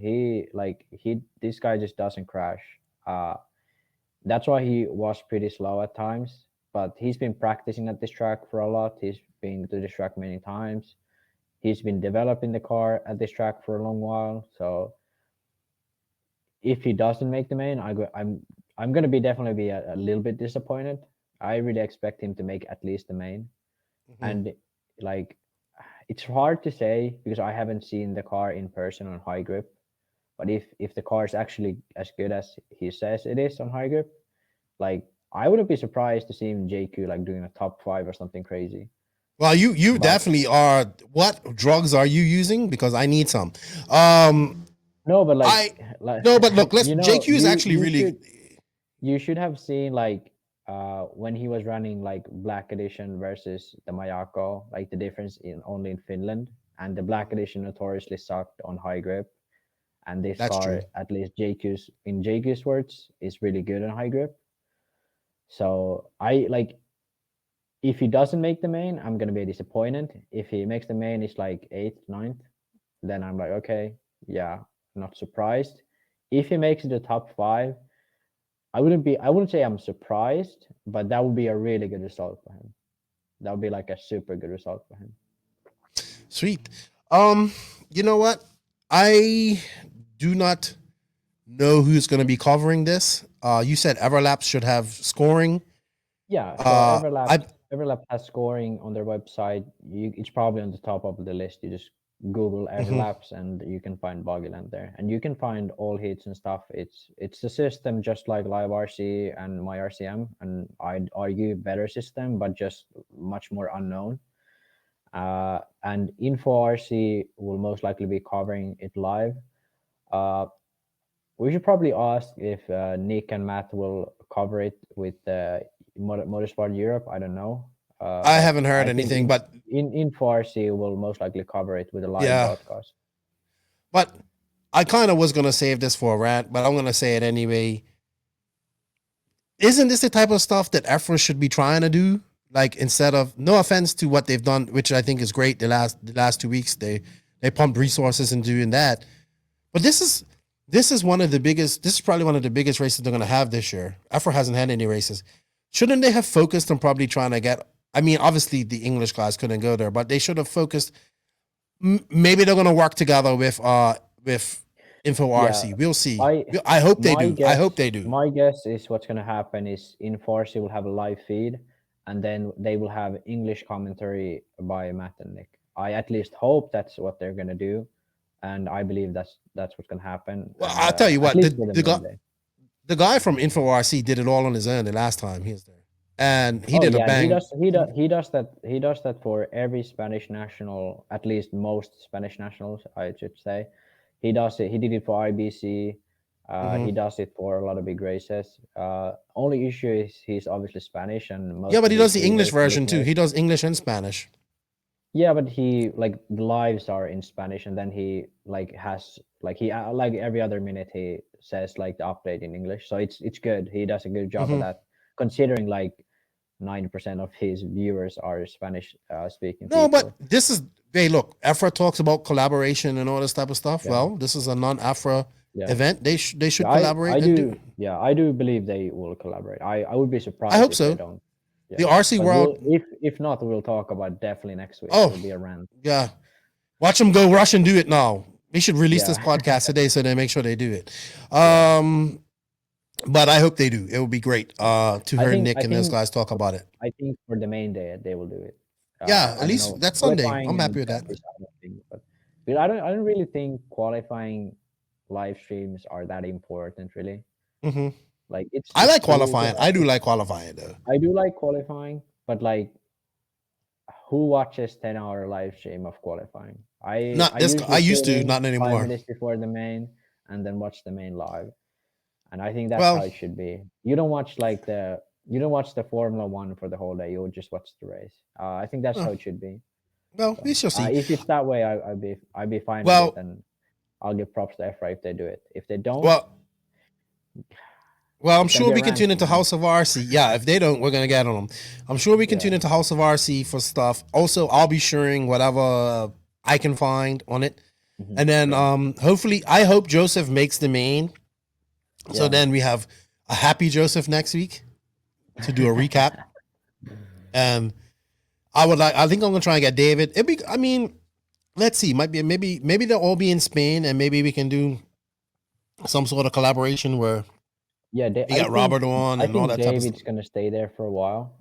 This guy just doesn't crash. That's why he was pretty slow at times. But he's been practicing at this track for a lot. He's been to this track many times. He's been developing the car at this track for a long while. So if he doesn't make the main, I'm gonna definitely be a little bit disappointed. I really expect him to make at least the main. And like, it's hard to say because I haven't seen the car in person on high grip. But if the car is actually as good as he says it is on high grip, like I wouldn't be surprised to see him JQ like doing a top 5 or something crazy. Well, you definitely are. What drugs are you using? Because I need some. No, but but look, JQ is actually really. You should have seen like when he was running like Black Edition versus the Mayako, like the difference only in Finland, and the Black Edition notoriously sucked on high grip, and this car, at least JQ's words, is really good on high grip. So if he doesn't make the main, I'm gonna be disappointed. If he makes the main, it's like 8th, 9th, then I'm like, okay, yeah, not surprised. If he makes it to top 5, I wouldn't say I'm surprised, but that would be a really good result for him. That would be like a super good result for him. Sweet. You know what? I do not know who's going to be covering this. You said Everlap should have scoring. Yeah, so Everlap has scoring on their website. It's probably on the top of the list. You just Google Everlaps and you can find Buggyland there, and you can find all hits and stuff. It's a system just like Live RC and My RCM, and I'd argue better system, but just much more unknown. And Info RC will most likely be covering it live. We should probably ask if Nick and Matt will cover it with Motorsport Europe. I don't know. I haven't heard anything, but Info RC will most likely cover it with a live broadcast. But I kind of was going to save this for a rant, but I'm going to say it anyway. Isn't this the type of stuff that EFRA should be trying to do? Like, instead of, no offense to what they've done, which I think is great the last 2 weeks, they pumped resources in doing that. But this is one of the biggest, this is probably one of the biggest races they're going to have this year. EFRA hasn't had any races. Shouldn't they have focused on probably trying to get, I mean, obviously the English guys couldn't go there, but they should have focused. Maybe they're going to work together with Info RC. We'll see. I hope they do. I hope they do. My guess is what's going to happen is Info RC will have a live feed, and then they will have English commentary by Matt and Nick. I at least hope that's what they're going to do, and I believe that's what's going to happen. Well, I'll tell you what, the guy from Info RC did it all on his own the last time he was there. And he did a bang. He does that for every Spanish national, at least most Spanish nationals, I should say. He does it. He did it for IBC. He does it for a lot of big races. Only issue is he's obviously Spanish and most. Yeah, but he does the English version too. He does English and Spanish. Yeah, but he like the lives are in Spanish, and then he like has like he like every other minute he says like the update in English. So it's good. He does a good job of that, considering like 90% of his viewers are Spanish speaking No, but people. this is, hey, look, Afra talks about collaboration and all this type of stuff. Yeah. Well, this is a non-Afra Yeah. event. They should Yeah, collaborate I and do. do. Yeah, I do believe they will collaborate. I would be surprised I hope if so. they don't. Yeah. The RC But World. if not, we'll talk about definitely next week. Oh, It'll be a rant. yeah. Watch them go rush and do it now. They should release Yeah. this podcast today so they make sure they do it. But I hope they do. It would be great to hear Nick and those guys talk about it. I think for the main day they will do it. Yeah, at least that's Sunday. I'm happy with that. But I don't really think qualifying live streams are that important, really. Mm-hmm. Like it's. I like qualifying. I do like qualifying though. I do like qualifying, but like, who watches 10-hour live stream of qualifying? I used to, not anymore. 5 minutes before the main, and then watch the main live, and I think that's how it should be. You don't watch the Formula One for the whole day. You'll just watch the race. I think that's how it should be. Well, we shall see. If it's that way, I'd be fine with it, and I'll give props to FRA if they do it. If they don't, well, I'm sure we can tune into House of RC. Yeah, if they don't, we're gonna get on them. I'm sure we can tune into House of RC for stuff. Also, I'll be sharing whatever I can find on it, and then hopefully, I hope Joseph makes the main. So then we have a happy Joseph next week to do a recap, and I think I'm gonna try and get David. Let's see, maybe they'll all be in Spain, and maybe we can do some sort of collaboration where. Yeah, you got Robert on and all that type of stuff. David's gonna stay there for a while,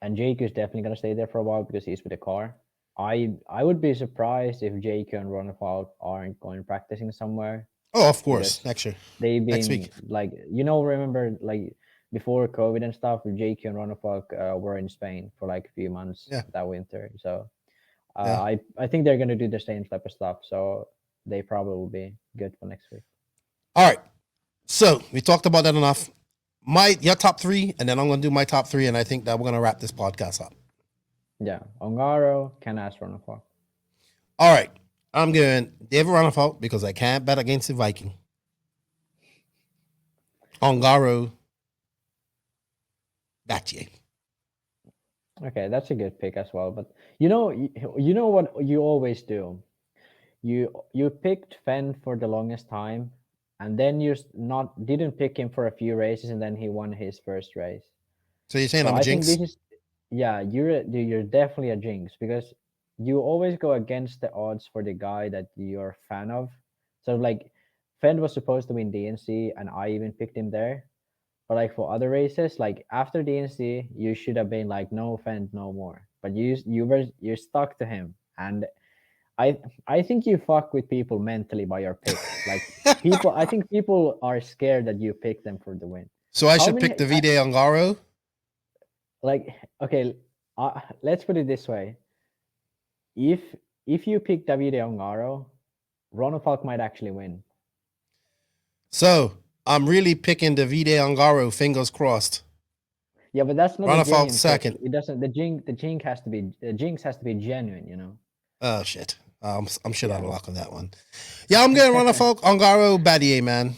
and Jake is definitely gonna stay there for a while because he's with the car. I would be surprised if Jake and Ronald aren't going practicing somewhere. Oh, of course, next year. They've been next week. Like remember like before COVID and stuff, Jake and Ronald were in Spain for like a few months that winter. So I think they're gonna do the same type of stuff. So they probably will be good for next week. All right. So we talked about that enough. Your top three, and then I'm gonna do my top three, and I think that we're gonna wrap this podcast up. Yeah, Ongaro, Canas, Ronafalk. All right, I'm going David Ronafalk because I can't bet against the Viking. Ongaro, Battier. Okay, that's a good pick as well. But you know what you always do. You picked Fenn for the longest time. And then you didn't pick him for a few races, and then he won his first race. So you're saying I'm a jinx? You're definitely a jinx because you always go against the odds for the guy that you're a fan of. So like, Fenn was supposed to win DNC, and I even picked him there. But like for other races, like after DNC, you should have been like, no Fenn, no more. But you're stuck to him, and I think you fuck with people mentally by your pick. Like I think people are scared that you pick them for the win. So I should pick Davide Ongaro? Like, okay, let's put it this way. If you pick Davide Ongaro, Ronald might actually win. So I'm really picking Davide Ongaro, fingers crossed. Yeah, but that's not Ronald second. It doesn't. The jinx has to be genuine, you know. Oh shit. I'm shit out of luck on that one. Yeah, I'm getting Ronald Ongaro, Battier, man.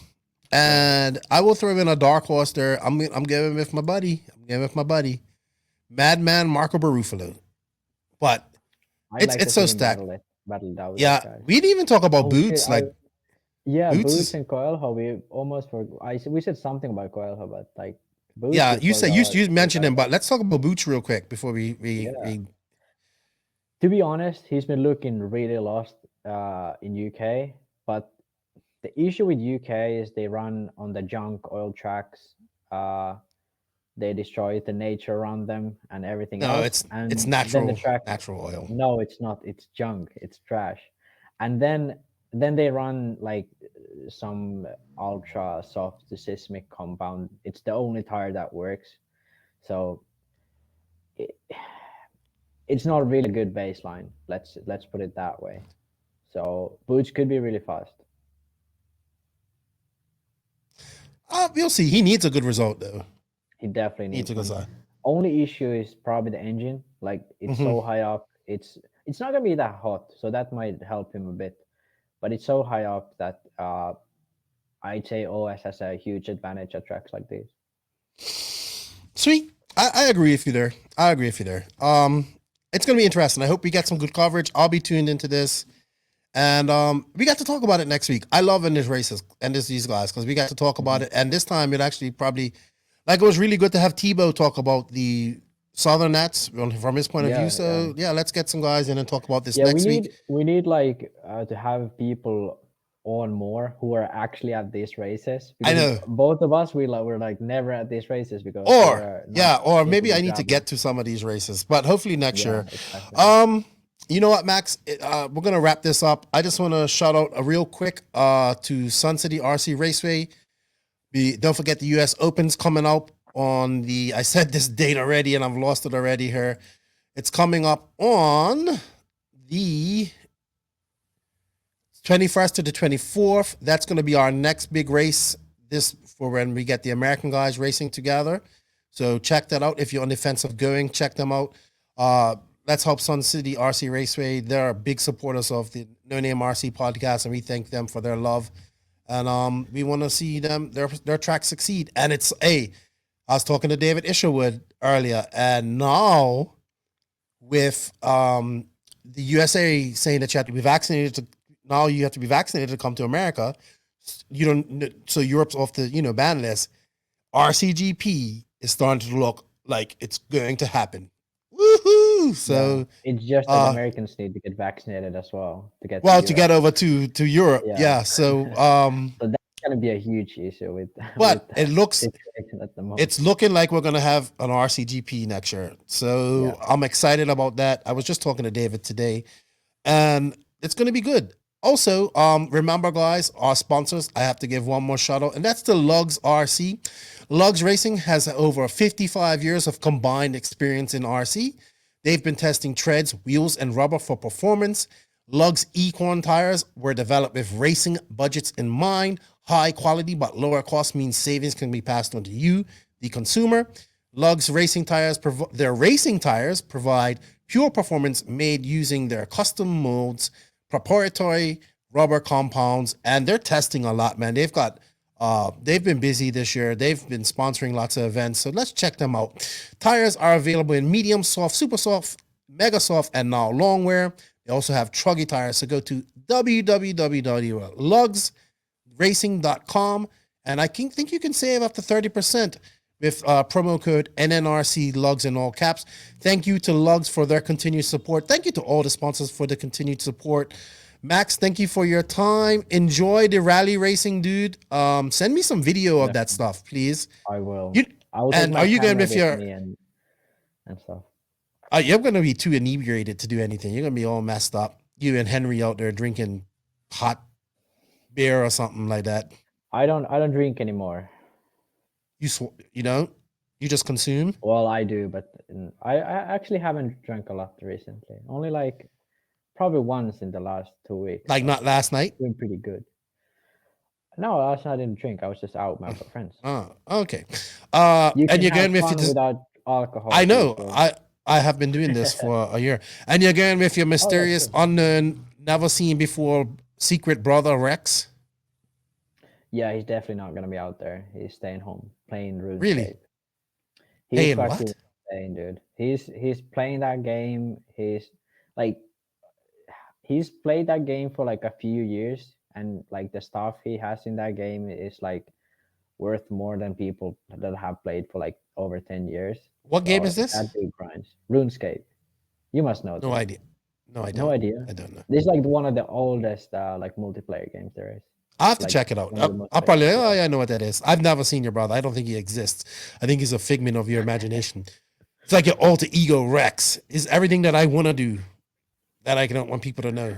And I will throw in a dark horse there. I'm going with my buddy. Madman Marco Barufalo. But it's so stacked. Battle yeah, we didn't even talk about Boots. Boots and Coelho. We almost we said something about Coelho, but like Boots. Yeah, you mentioned him, but let's talk about Boots real quick before we To be honest, he's been looking really lost in UK. But the issue with UK is they run on the junk oil tracks. They destroy the nature around them and everything else. It's natural. Natural oil. No, it's not. It's junk. It's trash. And then they run like some ultra soft seismic compound. It's the only tire that works. So it's not really good baseline. Let's put it that way. So Boots could be really fast. We'll see. He needs a good result though. He definitely needs a good side. Only issue is probably the engine. Like it's so high up. it's not gonna be that hot, so that might help him a bit. But it's so high up that I'd say OS has a huge advantage at tracks like this. Sweet. I agree with you there. It's gonna be interesting. I hope we get some good coverage. I'll be tuned into this. And we got to talk about it next week. I love in these races and these guys because we got to talk about it. And this time it actually probably, like, it was really good to have Tebow talk about the Southern Nats from his point of view. So yeah, let's get some guys in and talk about this next week. We need like to have people on more who are actually at these races. I know both of us we're like never at these races because or maybe I need to get to some of these races, but hopefully next year. Exactly. You know what, Max? We're going to wrap this up. I just want to shout out a real quick to Sun City RC Raceway. Don't forget the U.S. Open's coming up on I said this date already and I've lost it already here. It's coming up on the 21st to the 24th. That's going to be our next big race for when we get the American guys racing together. So check that out. If you're on the fence of going, check them out. Let's help Sun City RC Raceway. They're big supporters of the No Name RC podcast, and we thank them for their love. And we want to see their track succeed. And I was talking to David Isherwood earlier, and now with the USA saying that you have to be vaccinated now you have to be vaccinated to come to America. So Europe's off the ban list. RCGP is starting to look like it's going to happen. Woohoo! So it's just that Americans need to get vaccinated as well to get over to Europe. Yeah. So so that's gonna be a huge issue with. But it looks it's looking like we're gonna have an RCGP next year. So I'm excited about that. I was just talking to David today, and it's gonna be good. Also, remember, guys, our sponsors, I have to give one more shout out, and that's the Lugs RC. Lugs Racing has over 55 years of combined experience in RC. They've been testing treads, wheels, and rubber for performance. Lugs Equine tires were developed with racing budgets in mind. High quality but lower cost means savings can be passed on to you, the consumer. Lugs racing tires, their racing tires provide pure performance made using their custom molds, proprietary rubber compounds, and they're testing a lot, man. They've been busy this year. They've been sponsoring lots of events, so let's check them out. Tires are available in medium, soft, super soft, mega soft, and now long wear. They also have truggy tires, so go to www.lugsracing.com, and I think you can save up to 30% with promo code NNRC Lugs in all caps. Thank you to Lugs for their continued support. Thank you to all the sponsors for the continued support. Max, thank you for your time. Enjoy the rally racing, dude. Send me some video of that stuff, please. I will. And are you going with your and stuff? You're going to be too inebriated to do anything. You're going to be all messed up. You and Henry out there drinking hot beer or something like that. I don't drink anymore. You just consume? Well, I do, but I actually haven't drank a lot recently. Only like probably once in the last 2 weeks. Like not last night? Doing pretty good. No, last night I didn't drink. I was just out with my friends. Oh, okay. And you're going with without alcohol. I know. I have been doing this for a year. And you're going with your mysterious, unknown, never seen before secret brother Rex? Yeah, he's definitely not gonna be out there. He's staying home playing RuneScape. Really? He's fucking insane, dude. He's playing that game. He's played that game for like a few years, and like the stuff he has in that game is like worth more than people that have played for like over 10 years. What game is this? That dude grinds. RuneScape. You must know. No idea. No, I don't. No idea. I don't know. This is like one of the oldest like multiplayer games there is. I'll have to check it out. I'll probably, I know what that is. I've never seen your brother. I don't think he exists. I think he's a figment of your imagination. It's like your alter ego Rex. Is everything that I want to do that I don't want people to know.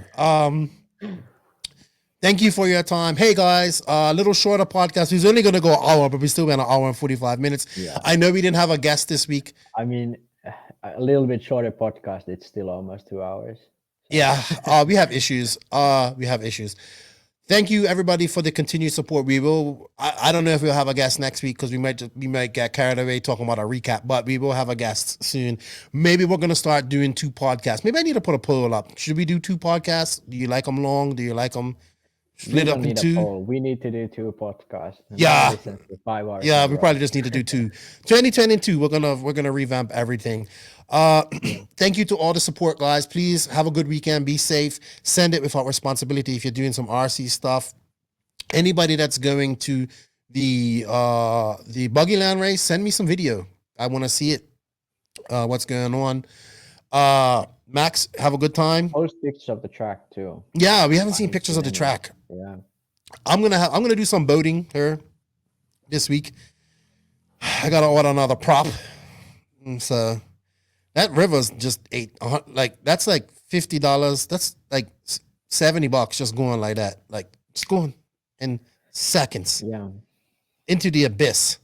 Thank you for your time. Hey guys, a little shorter podcast. It's only going to go an hour, but we still went an hour and 45 minutes. Yeah. I know we didn't have a guest this week. I mean, a little bit shorter podcast. It's still almost 2 hours. So. Yeah, we have issues. Thank you, everybody, for the continued support. We will. I don't know if we'll have a guest next week because we might get carried away talking about a recap, but we will have a guest soon. Maybe we're gonna start doing 2 podcasts. Maybe I need to put a poll up. Should we do 2 podcasts? Do you like them long? Do you like them split up in 2? We need to do 2 podcasts. Yeah. 5 hours. Yeah, we probably just need to do 2. 2022, we're gonna revamp everything. Thank you to all the support, guys. Please have a good weekend. Be safe. Send it without responsibility if you're doing some RC stuff. Anybody that's going to the Buggyland race, send me some video. I want to see it. What's going on? Max, have a good time. Post pictures of the track too. Yeah, we haven't seen pictures of the track. Yeah. I'm gonna do some boating here this week. I gotta order another prop. So that river's just that's like $50. That's like $70 just going like that. Like just going in seconds. Yeah. Into the abyss.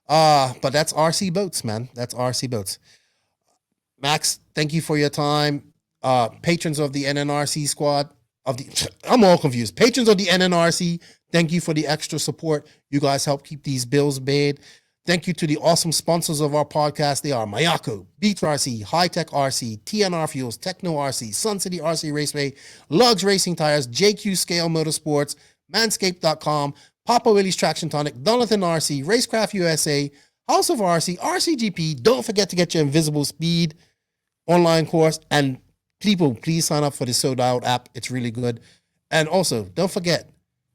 But that's RC boats, man. That's RC boats. Max, thank you for your time. Patrons of the NNRC squad I'm all confused. Patrons of the NNRC, thank you for the extra support. You guys help keep these bills paid. Thank you to the awesome sponsors of our podcast. They are Mayako, Beats RC, Hitec RC, TNR Fuels, Tekno RC, Sun City RC Raceway, Lugs Racing Tires, JQ Scale Motorsports, Manscaped.com, Papa Willie's Traction Tonic, Donathan RC, Racecraft USA, House of RC, RCGP. Don't forget to get your InvisbleSpeed online course. And people, please sign up for the Sold Out app. It's really good. And also, don't forget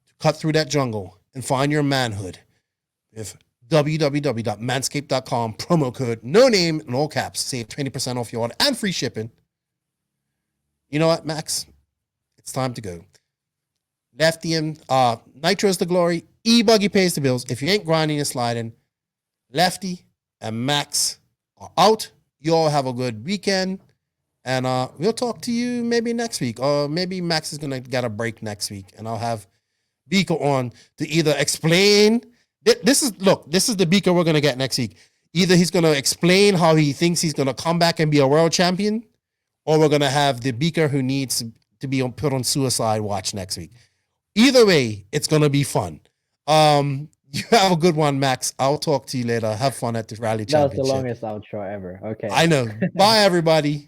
to cut through that jungle and find your manhood. If www.manscaped.com, promo code no name in all caps, save 20% off your order and free shipping. You know what, Max? It's time to go. Lefty and Nitro's the glory. E-Buggy pays the bills. If you ain't grinding and sliding, Lefty and Max are out. You all have a good weekend. And we'll talk to you maybe next week. Or maybe Max is going to get a break next week. And I'll have Beaker on to either explain. This is the Beaker we're going to get next week. Either he's going to explain how he thinks he's going to come back and be a world champion, or we're going to have the Beaker who needs to be put on suicide watch next week. Either way, it's going to be fun. You have a good one, Max. I'll talk to you later. Have fun at the Rally Championship. That's the longest outro ever. Okay. I know. Bye, everybody.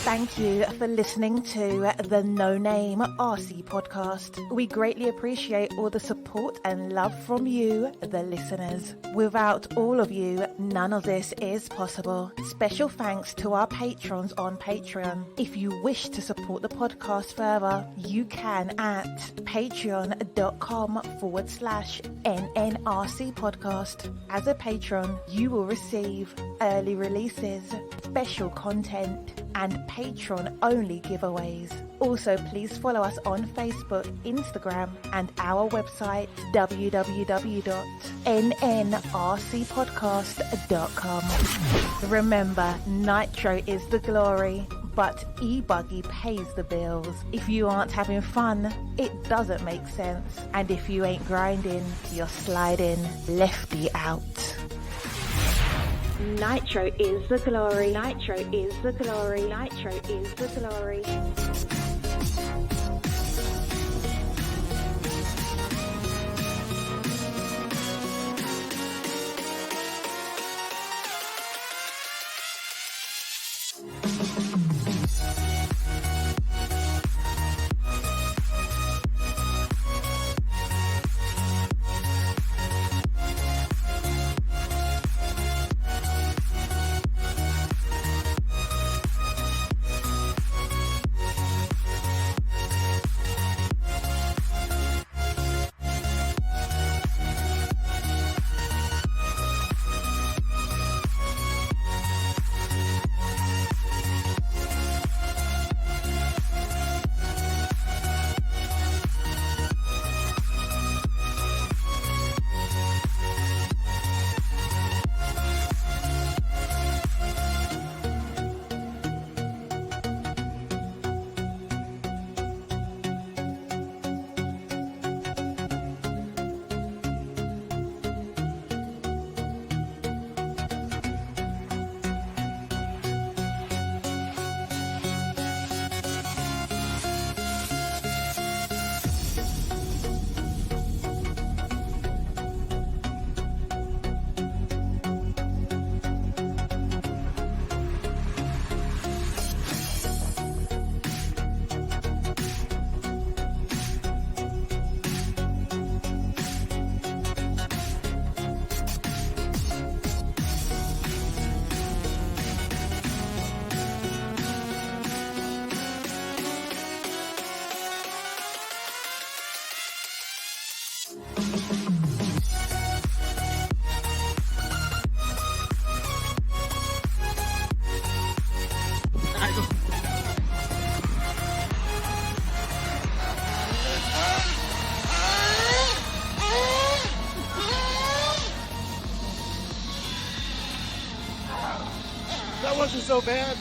Thank you for listening to the No Name RC podcast. We greatly appreciate all the support and love from you, the listeners. Without all of you, none of this is possible. Special thanks to our patrons on Patreon. If you wish to support the podcast further, you can at patreon.com/NNRC podcast. As a patron, you will receive early releases, special content, and patron-only giveaways. Also, please follow us on Facebook, Instagram, and our website, www.nnrcpodcast.com. Remember, Nitro is the glory, but E-Buggy pays the bills. If you aren't having fun, it doesn't make sense. And if you ain't grinding, you're sliding. Lefty out. Nitro is the glory. Nitro is the glory. Nitro is the glory. That wasn't so bad.